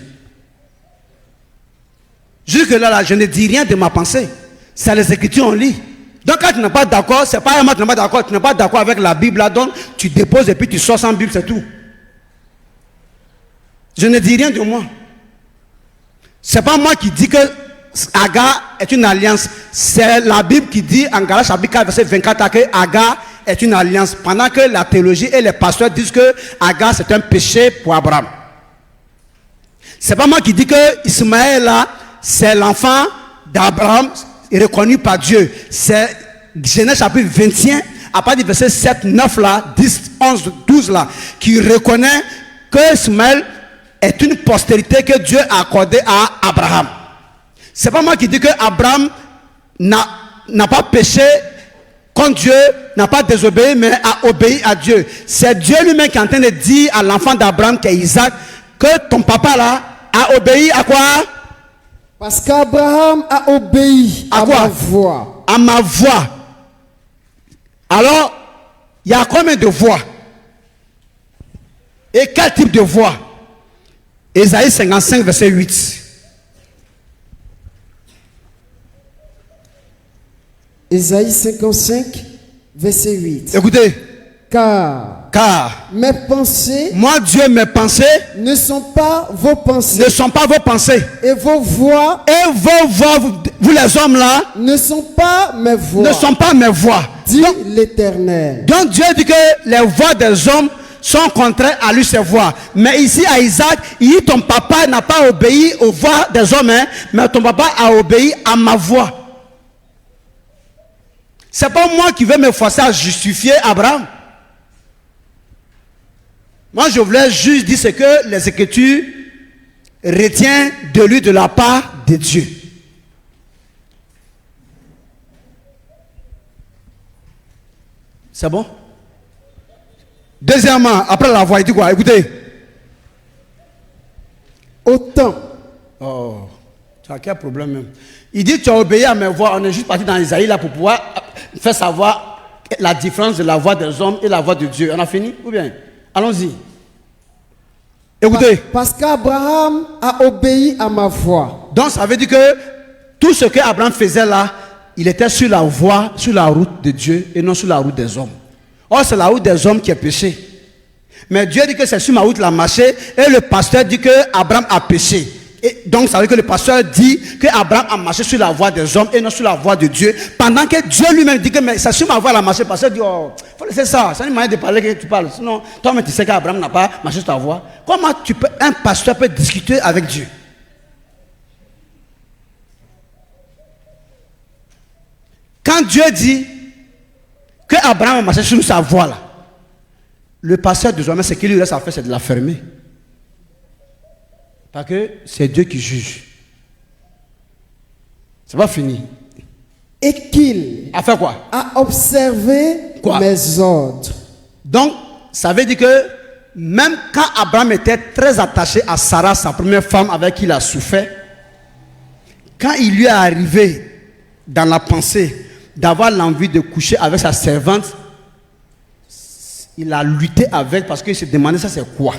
Jusque là, je ne dis rien de ma pensée. C'est les Écritures, on lit. Donc quand tu n'es pas d'accord, c'est pas moi tu n'es pas d'accord, tu n'es pas d'accord avec la Bible là, donc tu déposes et puis tu sors sans Bible, c'est tout. Je ne dis rien de moi. C'est pas moi qui dis que Agar est une alliance. C'est la Bible qui dit en Galates chapitre 4 verset 24 que Agar est une alliance. Pendant que la théologie et les pasteurs disent que Agar c'est un péché pour Abraham. C'est pas moi qui dis que Ismaël là c'est l'enfant d'Abraham reconnu par Dieu. C'est Genèse chapitre 21 à partir du verset 7, 9 là, 10, 11, 12 là, qui reconnaît que Ismaël est une postérité que Dieu a accordée à Abraham. C'est pas moi qui dis que Abraham n'a pas péché contre Dieu, n'a pas désobéi, mais a obéi à Dieu. C'est Dieu lui-même qui est en train de dire à l'enfant d'Abraham qui est Isaac que ton papa là a obéi à quoi? Parce qu'Abraham a obéi à ma voix. À ma voix. Alors, il y a combien de voix? Et quel type de voix? Ésaïe 55, verset 8. Ésaïe 55, verset 8. Écoutez. Car mes pensées, moi Dieu, mes pensées ne sont pas vos pensées. Ne sont pas vos pensées. Et vos voix, vous les hommes là, ne sont pas mes voix. Ne sont pas mes voix. Dit l'Éternel. Donc Dieu dit que les voix des hommes sont contraires à lui, ses voix. Mais ici à Isaac, il dit ton papa n'a pas obéi aux voix des hommes, hein, mais ton papa a obéi à ma voix. C'est pas moi qui vais me forcer à justifier Abraham. Moi, je voulais juste dire ce que les Écritures retiennent de lui de la part de Dieu. C'est bon? Deuxièmement, après la voix, il dit quoi? Écoutez. Autant. Oh, tu as quel problème même? Il dit tu as obéi à mes voix. On est juste parti dans Isaïe là pour pouvoir faire savoir la différence de la voix des hommes et la voix de Dieu. On a fini? Ou bien? Allons-y. Écoutez. Parce qu'Abraham a obéi à ma voix. Donc ça veut dire que tout ce que Abraham faisait là, il était sur la voie, sur la route de Dieu et non sur la route des hommes. Or c'est la route des hommes qui est péché. Mais Dieu dit que c'est sur ma route qu'il a marché et le pasteur dit que Abraham a péché. Et donc ça veut dire que le pasteur dit que Abraham a marché sur la voie des hommes et non sur la voie de Dieu. Pendant que Dieu lui-même dit que c'est sur ma voie qu'il a marché. Le pasteur dit oh, faut laisser ça. C'est une manière de parler que tu parles. Sinon, toi-même tu sais qu'Abraham n'a pas marché sur ta voie. Comment un pasteur peut discuter avec Dieu? Quand Dieu dit que Abraham a marché sur sa voie là, le pasteur désormais, ce qu'il lui reste à faire, c'est de la fermer. Parce que c'est Dieu qui juge. C'est pas fini. Et qu'il a fait quoi? A observé mes ordres. Donc, ça veut dire que même quand Abraham était très attaché à Sarah, sa première femme avec qui il a souffert, quand il lui est arrivé dans la pensée d'avoir l'envie de coucher avec sa servante, il a lutté avec parce qu'il se demandait ça c'est quoi.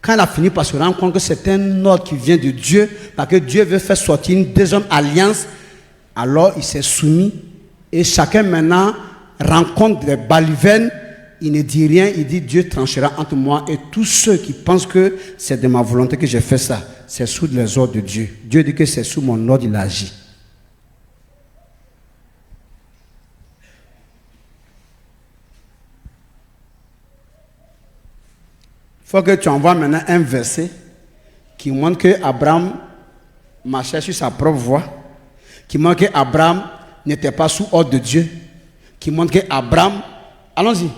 Quand il a fini par se rendre compte que c'est un ordre qui vient de Dieu, parce que Dieu veut faire sortir une deuxième alliance, alors il s'est soumis et chacun maintenant rencontre des balivernes. Il ne dit rien, il dit Dieu tranchera entre moi et tous ceux qui pensent que c'est de ma volonté que j'ai fait ça. C'est sous les ordres de Dieu. Dieu dit que c'est sous mon ordre il agit. Il faut que tu envoies maintenant un verset qui montre que Abraham marchait sur sa propre voie, qui montre que Abraham n'était pas sous ordre de Dieu, qui montre que Abraham, allons-y.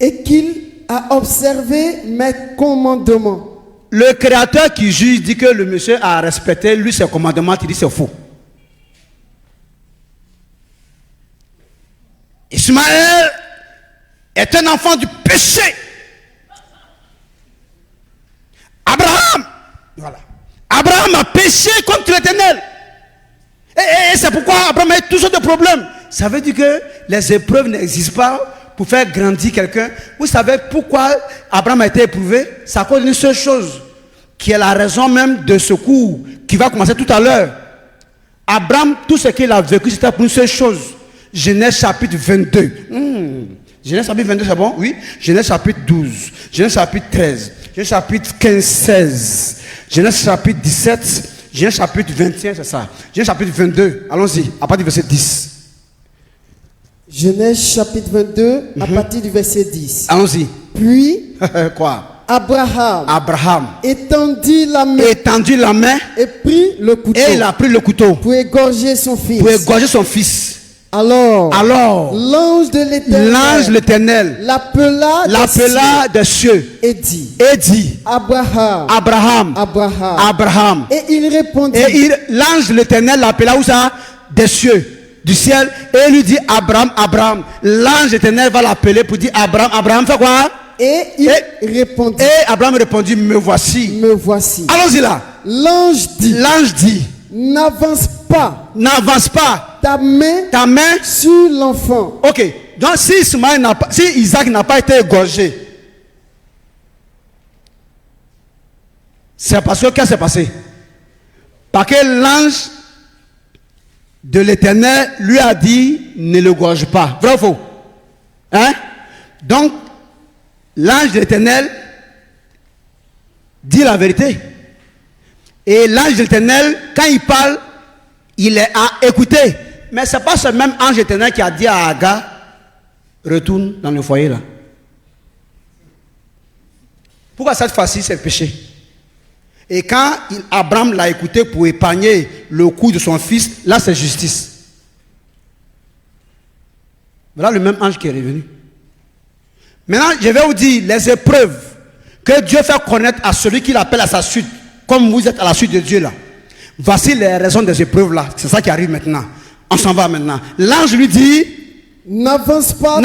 Et qu'il a observé mes commandements. Le créateur qui juge dit que le monsieur a respecté lui ses commandements, il dit c'est faux. Ismaël est un enfant du péché. Voilà. Abraham a péché contre l'Éternel. Et c'est pourquoi Abraham a toujours de problèmes. Ça veut dire que les épreuves n'existent pas pour faire grandir quelqu'un. Vous savez pourquoi Abraham a été éprouvé? C'est à cause d'une seule chose, qui est la raison même de ce cours qui va commencer tout à l'heure. Abraham, tout ce qu'il a vécu, c'était pour une seule chose. Genèse chapitre 22. Genèse chapitre 22, c'est bon? Oui. Genèse chapitre 12. Genèse chapitre 13. Genèse chapitre 15, 16. Genèse chapitre 17. Genèse chapitre 21, c'est ça. Genèse chapitre 22. Allons-y, à partir du verset 10. Genèse chapitre 22, à partir du verset 10. Allons-y. Puis, quoi? Abraham étendit la main et prit le couteau. Et il a pris le couteau pour égorger son fils. Alors l'ange de l'Éternel l'appela des cieux et dit Abraham. Et il répondit. Et l'ange de l'Éternel l'appela où ça? Des cieux, du ciel, et il lui dit Abraham. L'ange de l'Éternel va l'appeler pour dire Abraham, fais quoi? Et il répondit. Et Abraham répondit, me voici. Allons-y là. L'ange dit. N'avance pas ta main sur l'enfant. Ok. Donc si Isaac n'a pas été égorgé, c'est parce que qu'est-ce qui s'est passé? Parce que l'ange de l'Éternel lui a dit ne le gorge pas. Vrai ou faux? Hein? Donc l'ange de l'Éternel dit la vérité. Et l'ange de l'Éternel, quand il parle, il est à écouter. Mais ce n'est pas ce même ange de l'Éternel qui a dit à Agar, retourne dans le foyer là. Pourquoi cette fois-ci c'est le péché? Et quand Abraham l'a écouté pour épargner le coup de son fils, là c'est justice. Voilà le même ange qui est revenu. Maintenant, je vais vous dire les épreuves que Dieu fait connaître à celui qui l'appelle à sa suite, comme vous êtes à la suite de Dieu là. Voici les raisons des épreuves là. C'est ça qui arrive maintenant. On s'en va maintenant. L'ange lui dit, n'avance pas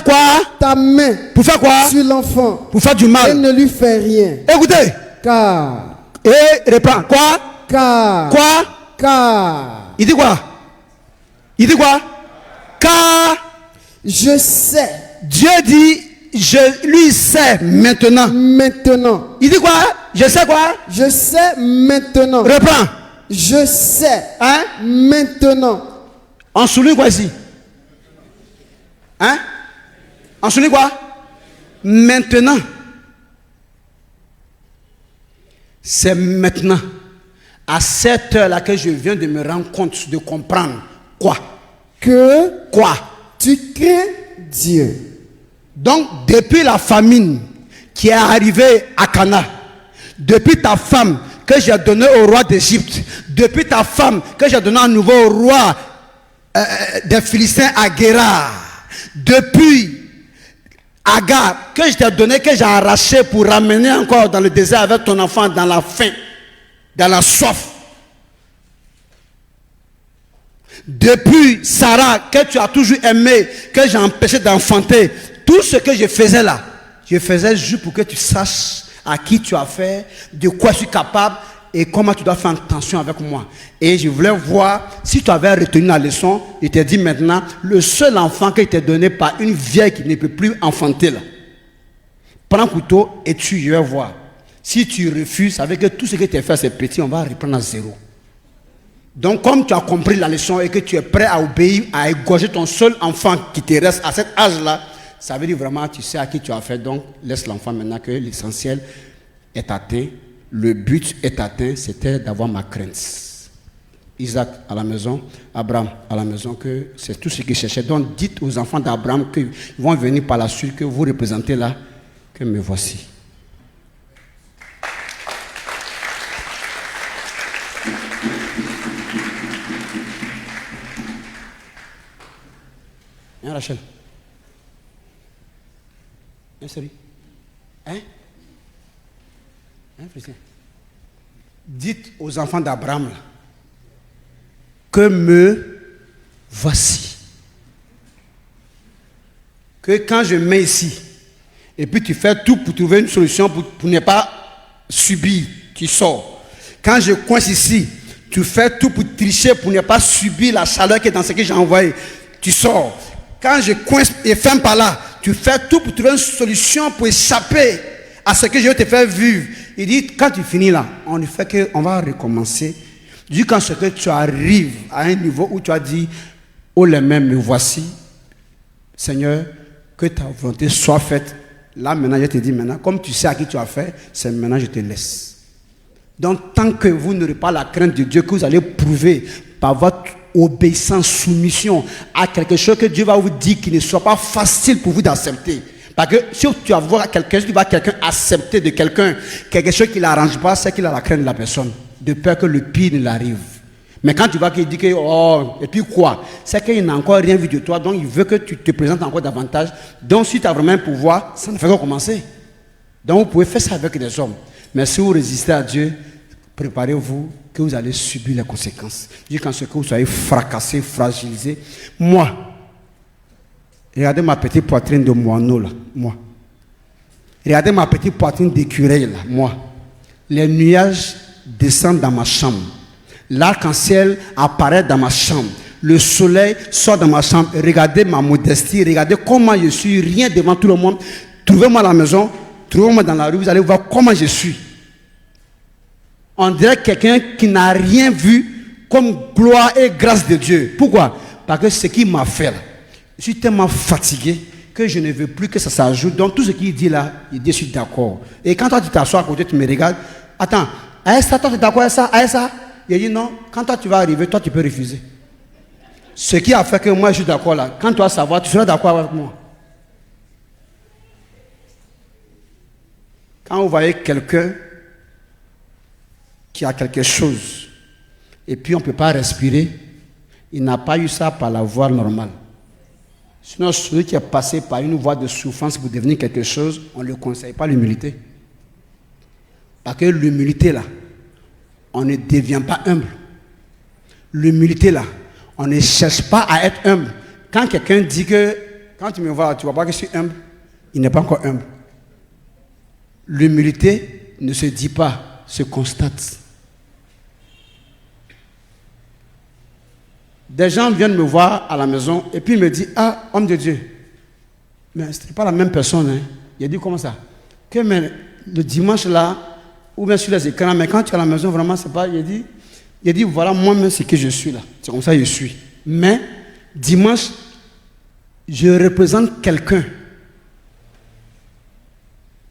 quoi? Ta main. Pour faire quoi? Sur l'enfant. Pour faire du mal. Et ne lui fait rien. Écoutez. Car. Et reprend. Quoi? Car. Quoi? Car. Il dit quoi? Car. Je sais. Dieu dit, je lui sais maintenant. Il dit quoi? Je sais quoi? Je sais maintenant. Reprends. Je sais. Hein? Maintenant. On souligne quoi ici? Hein? On souligne quoi? Maintenant. C'est maintenant. À cette heure-là que je viens de me rendre compte, de comprendre. Quoi? Quoi? Tu crains Dieu. Donc, depuis la famine qui est arrivée à Cana, depuis ta femme que j'ai donnée au roi d'Égypte, depuis ta femme que j'ai donnée à nouveau au roi des Philistins à Guérar, depuis Agar que je t'ai donné, que j'ai arraché pour ramener encore dans le désert avec ton enfant dans la faim, dans la soif. Depuis Sarah que tu as toujours aimé, que j'ai empêché d'enfanter, tout ce que je faisais là, je faisais juste pour que tu saches à qui tu as fait, de quoi je suis capable. et comment tu dois faire attention avec moi. Et je voulais voir si tu avais retenu la leçon. Il t'a dit maintenant, le seul enfant qui t'est donné par une vieille qui ne peut plus enfanter là. Prends un couteau et tue, je vais voir. Si tu refuses, ça veut dire que tout ce que tu as fait, c'est petit, on va reprendre à zéro. Donc, comme tu as compris la leçon et que tu es prêt à obéir, à égorger ton seul enfant qui te reste à cet âge-là, ça veut dire vraiment, tu sais à qui tu as fait. Donc, laisse l'enfant maintenant que l'essentiel est atteint. Le but est atteint, c'était d'avoir ma crainte. Isaac à la maison, Abraham à la maison, que c'est tout ce qu'ils cherchaient. Donc, dites aux enfants d'Abraham qu'ils vont venir par la suite, que vous représentez là, que me voici. Hein, Rachel? Hein, Seri? Hein? Hein, Christian? Dites aux enfants d'Abraham que me voici. Que quand je mets ici, et puis tu fais tout pour trouver une solution pour ne pas subir, tu sors. Quand je coince ici, tu fais tout pour tricher, pour ne pas subir la chaleur qui est dans ce que j'ai envoyé, tu sors. Quand je coince et ferme par là, tu fais tout pour trouver une solution pour échapper à ce que je vais te faire vivre. Il dit, quand tu finis là, on va recommencer. Jusqu'à ce que tu arrives à un niveau où tu as dit, oh les mêmes, me voici. Seigneur, que ta volonté soit faite. Là maintenant, je te dis maintenant, comme tu sais à qui tu as fait, c'est maintenant je te laisse. Donc tant que vous n'aurez pas la crainte de Dieu, que vous allez prouver par votre obéissance, soumission à quelque chose que Dieu va vous dire qui ne soit pas facile pour vous d'accepter. Parce que si tu vas voir quelqu'un, si tu vas quelqu'un accepter de quelqu'un quelque chose qui ne l'arrange pas, c'est qu'il a la crainte de la personne, de peur que le pire ne l'arrive. Mais quand tu vois qu'il dit que, oh, et puis quoi, c'est qu'il n'a encore rien vu de toi, donc il veut que tu te présentes encore davantage. Donc si tu as vraiment un pouvoir, ça ne fait que commencer. Donc vous pouvez faire ça avec des hommes. Mais si vous résistez à Dieu, préparez-vous que vous allez subir les conséquences. Jusqu'à ce que vous soyez fracassé, fragilisé. Moi, regardez ma petite poitrine de moineau là, moi. Regardez ma petite poitrine d'écureuil là, moi. Les nuages descendent dans ma chambre. L'arc-en-ciel apparaît dans ma chambre. Le soleil sort dans ma chambre. Regardez ma modestie. Regardez comment je suis. Rien devant tout le monde. Trouvez-moi à la maison. Trouvez-moi dans la rue. Vous allez voir comment je suis. On dirait quelqu'un qui n'a rien vu comme gloire et grâce de Dieu. Pourquoi? Parce que ce qu'il m'a fait là, je suis tellement fatigué que je ne veux plus que ça s'ajoute. Donc tout ce qu'il dit là, il dit je suis d'accord. Et quand toi tu t'assois à côté, tu me regardes. Attends, à ça, toi tu es d'accord avec ça? À ça? Il dit non, quand toi tu vas arriver, toi tu peux refuser. Ce qui a fait que moi je suis d'accord là, quand tu vas savoir, tu seras d'accord avec moi. Quand vous voyez quelqu'un qui a quelque chose, et puis on ne peut pas respirer, il n'a pas eu ça par la voie normale. Sinon, celui qui est passé par une voie de souffrance pour devenir quelque chose, on ne le conseille pas l'humilité. Parce que l'humilité là, on ne devient pas humble. L'humilité là, on ne cherche pas à être humble. Quand quelqu'un dit que, quand tu me vois, tu ne vois pas que je suis humble, il n'est pas encore humble. L'humilité ne se dit pas, se constate. Des gens viennent me voir à la maison et puis ils me disent, ah, homme de Dieu, mais ce n'est pas la même personne. Hein. Il a dit, comment ça? Que mais, le dimanche là, ou bien sur les écrans, mais quand tu es à la maison, vraiment, c'est pas. Il a dit, voilà, moi-même, c'est que je suis là. C'est comme ça que je suis. Mais, dimanche, je représente quelqu'un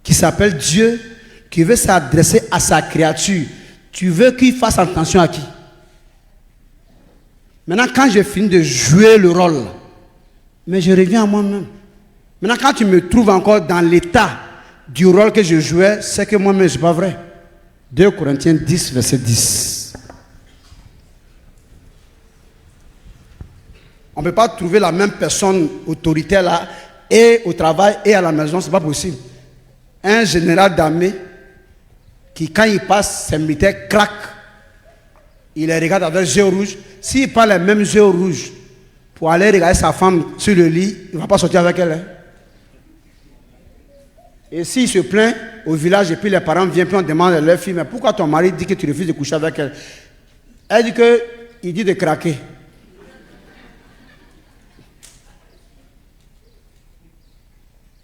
qui s'appelle Dieu, qui veut s'adresser à sa créature. Tu veux qu'il fasse attention à qui? Maintenant, quand j'ai fini de jouer le rôle, mais je reviens à moi-même. Maintenant, quand tu me trouves encore dans l'état du rôle que je jouais, c'est que moi-même, ce n'est pas vrai. 2 Corinthiens 10, verset 10. On ne peut pas trouver la même personne autoritaire là, et au travail, et à la maison, ce n'est pas possible. Un général d'armée, qui quand il passe, ses militaires craquent. Il les regarde avec les yeux rouges. S'il prend les mêmes yeux rouges pour aller regarder sa femme sur le lit, il ne va pas sortir avec elle. Hein. Et s'il se plaint au village et puis les parents viennent, puis on demande à leur fille, mais pourquoi ton mari dit que tu refuses de coucher avec elle? Elle dit qu'il dit de craquer.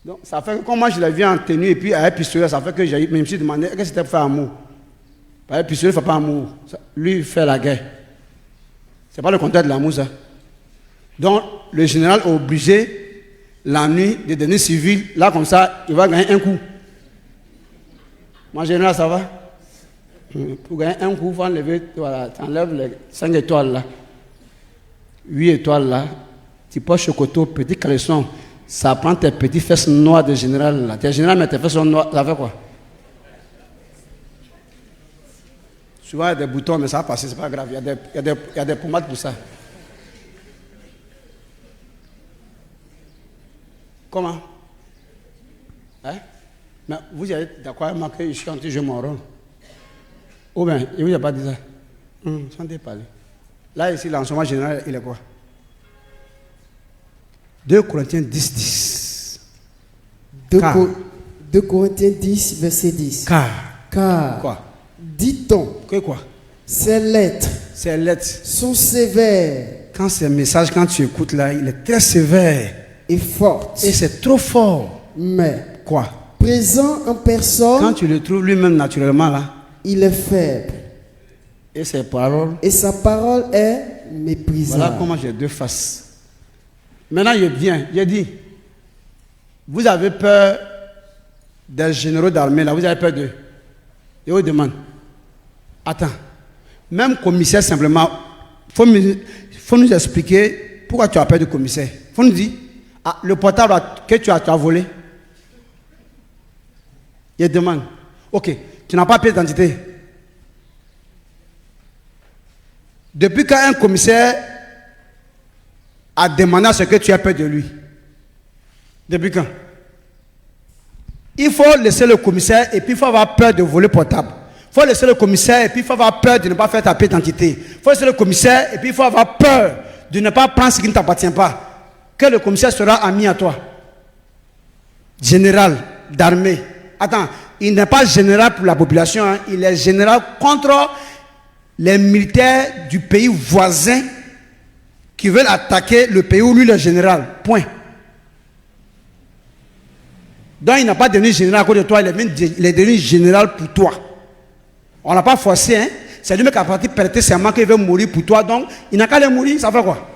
Donc, ça fait que quand moi je l'ai vu en tenue et puis à un pistolet, ça fait que je me suis demandé est-ce que c'était pour faire amour. Parce que le pistolet ne fait pas amour. Lui, il fait la guerre. Ce n'est pas le contraire de l'amour, ça. Donc, le général est obligé, la nuit, de devenir civil. Là, comme ça, il va gagner un coup. Moi, général, ça va? Pour gagner un coup, il faut enlever, voilà, tu enlèves les 5 étoiles là. 8 étoiles là. Tu portes chocoto, petit caleçon. Ça prend tes petits fesses noires de général là. Tes général, mais tes fesses sont noires. Ça fait quoi? Souvent, il y a des boutons, mais ça va passer, c'est pas grave. Il y a des pommades pour ça. Comment? Hein? Mais vous êtes d'accord avec moi que je suis en train de jouer mon rôle? Ou bien, il ne vous a pas dit ça? Sans te parler. Là, ici, l'enseignement général, il est quoi? 2 Corinthiens 10, 10. 2 Corinthiens 10, verset 10. Car quoi? Dit-on que quoi? Ces lettres sont sévères. Quand ces messages, quand tu écoutes là, il est très sévère. Et fortes. Et c'est trop fort. Mais quoi? Présent en personne. Quand tu le trouves lui-même naturellement là, il est faible. Et ses paroles. Et sa parole est méprisable. Voilà comment j'ai 2 faces. Maintenant, il vient, il dit, vous avez peur des généraux d'armée là, vous avez peur d'eux. Et on demande, attends, même commissaire simplement, il faut nous expliquer pourquoi tu as peur du commissaire. Il faut nous dire, le portable que tu as volé. Il demande, ok, tu n'as pas pièce d'identité. Depuis quand un commissaire a demandé à ce que tu as peur de lui? Depuis quand? Il faut laisser le commissaire et puis il faut avoir peur de voler portable. Il faut laisser le commissaire et puis il faut avoir peur de ne pas faire ta pièce d'identité. Il faut laisser le commissaire et puis il faut avoir peur de ne pas prendre ce qui ne t'appartient pas. Que le commissaire sera ami à toi. Général d'armée. Attends, il n'est pas général pour la population, hein. Il est général contre les militaires du pays voisin qui veulent attaquer le pays où lui est général. Point. Donc il n'a pas devenu général à cause de toi, il est devenu général pour toi. On ne l'a pas forcé, hein. C'est lui qui a parti prêter serment qu'il veut mourir pour toi, donc il n'a qu'à aller mourir, ça fait quoi?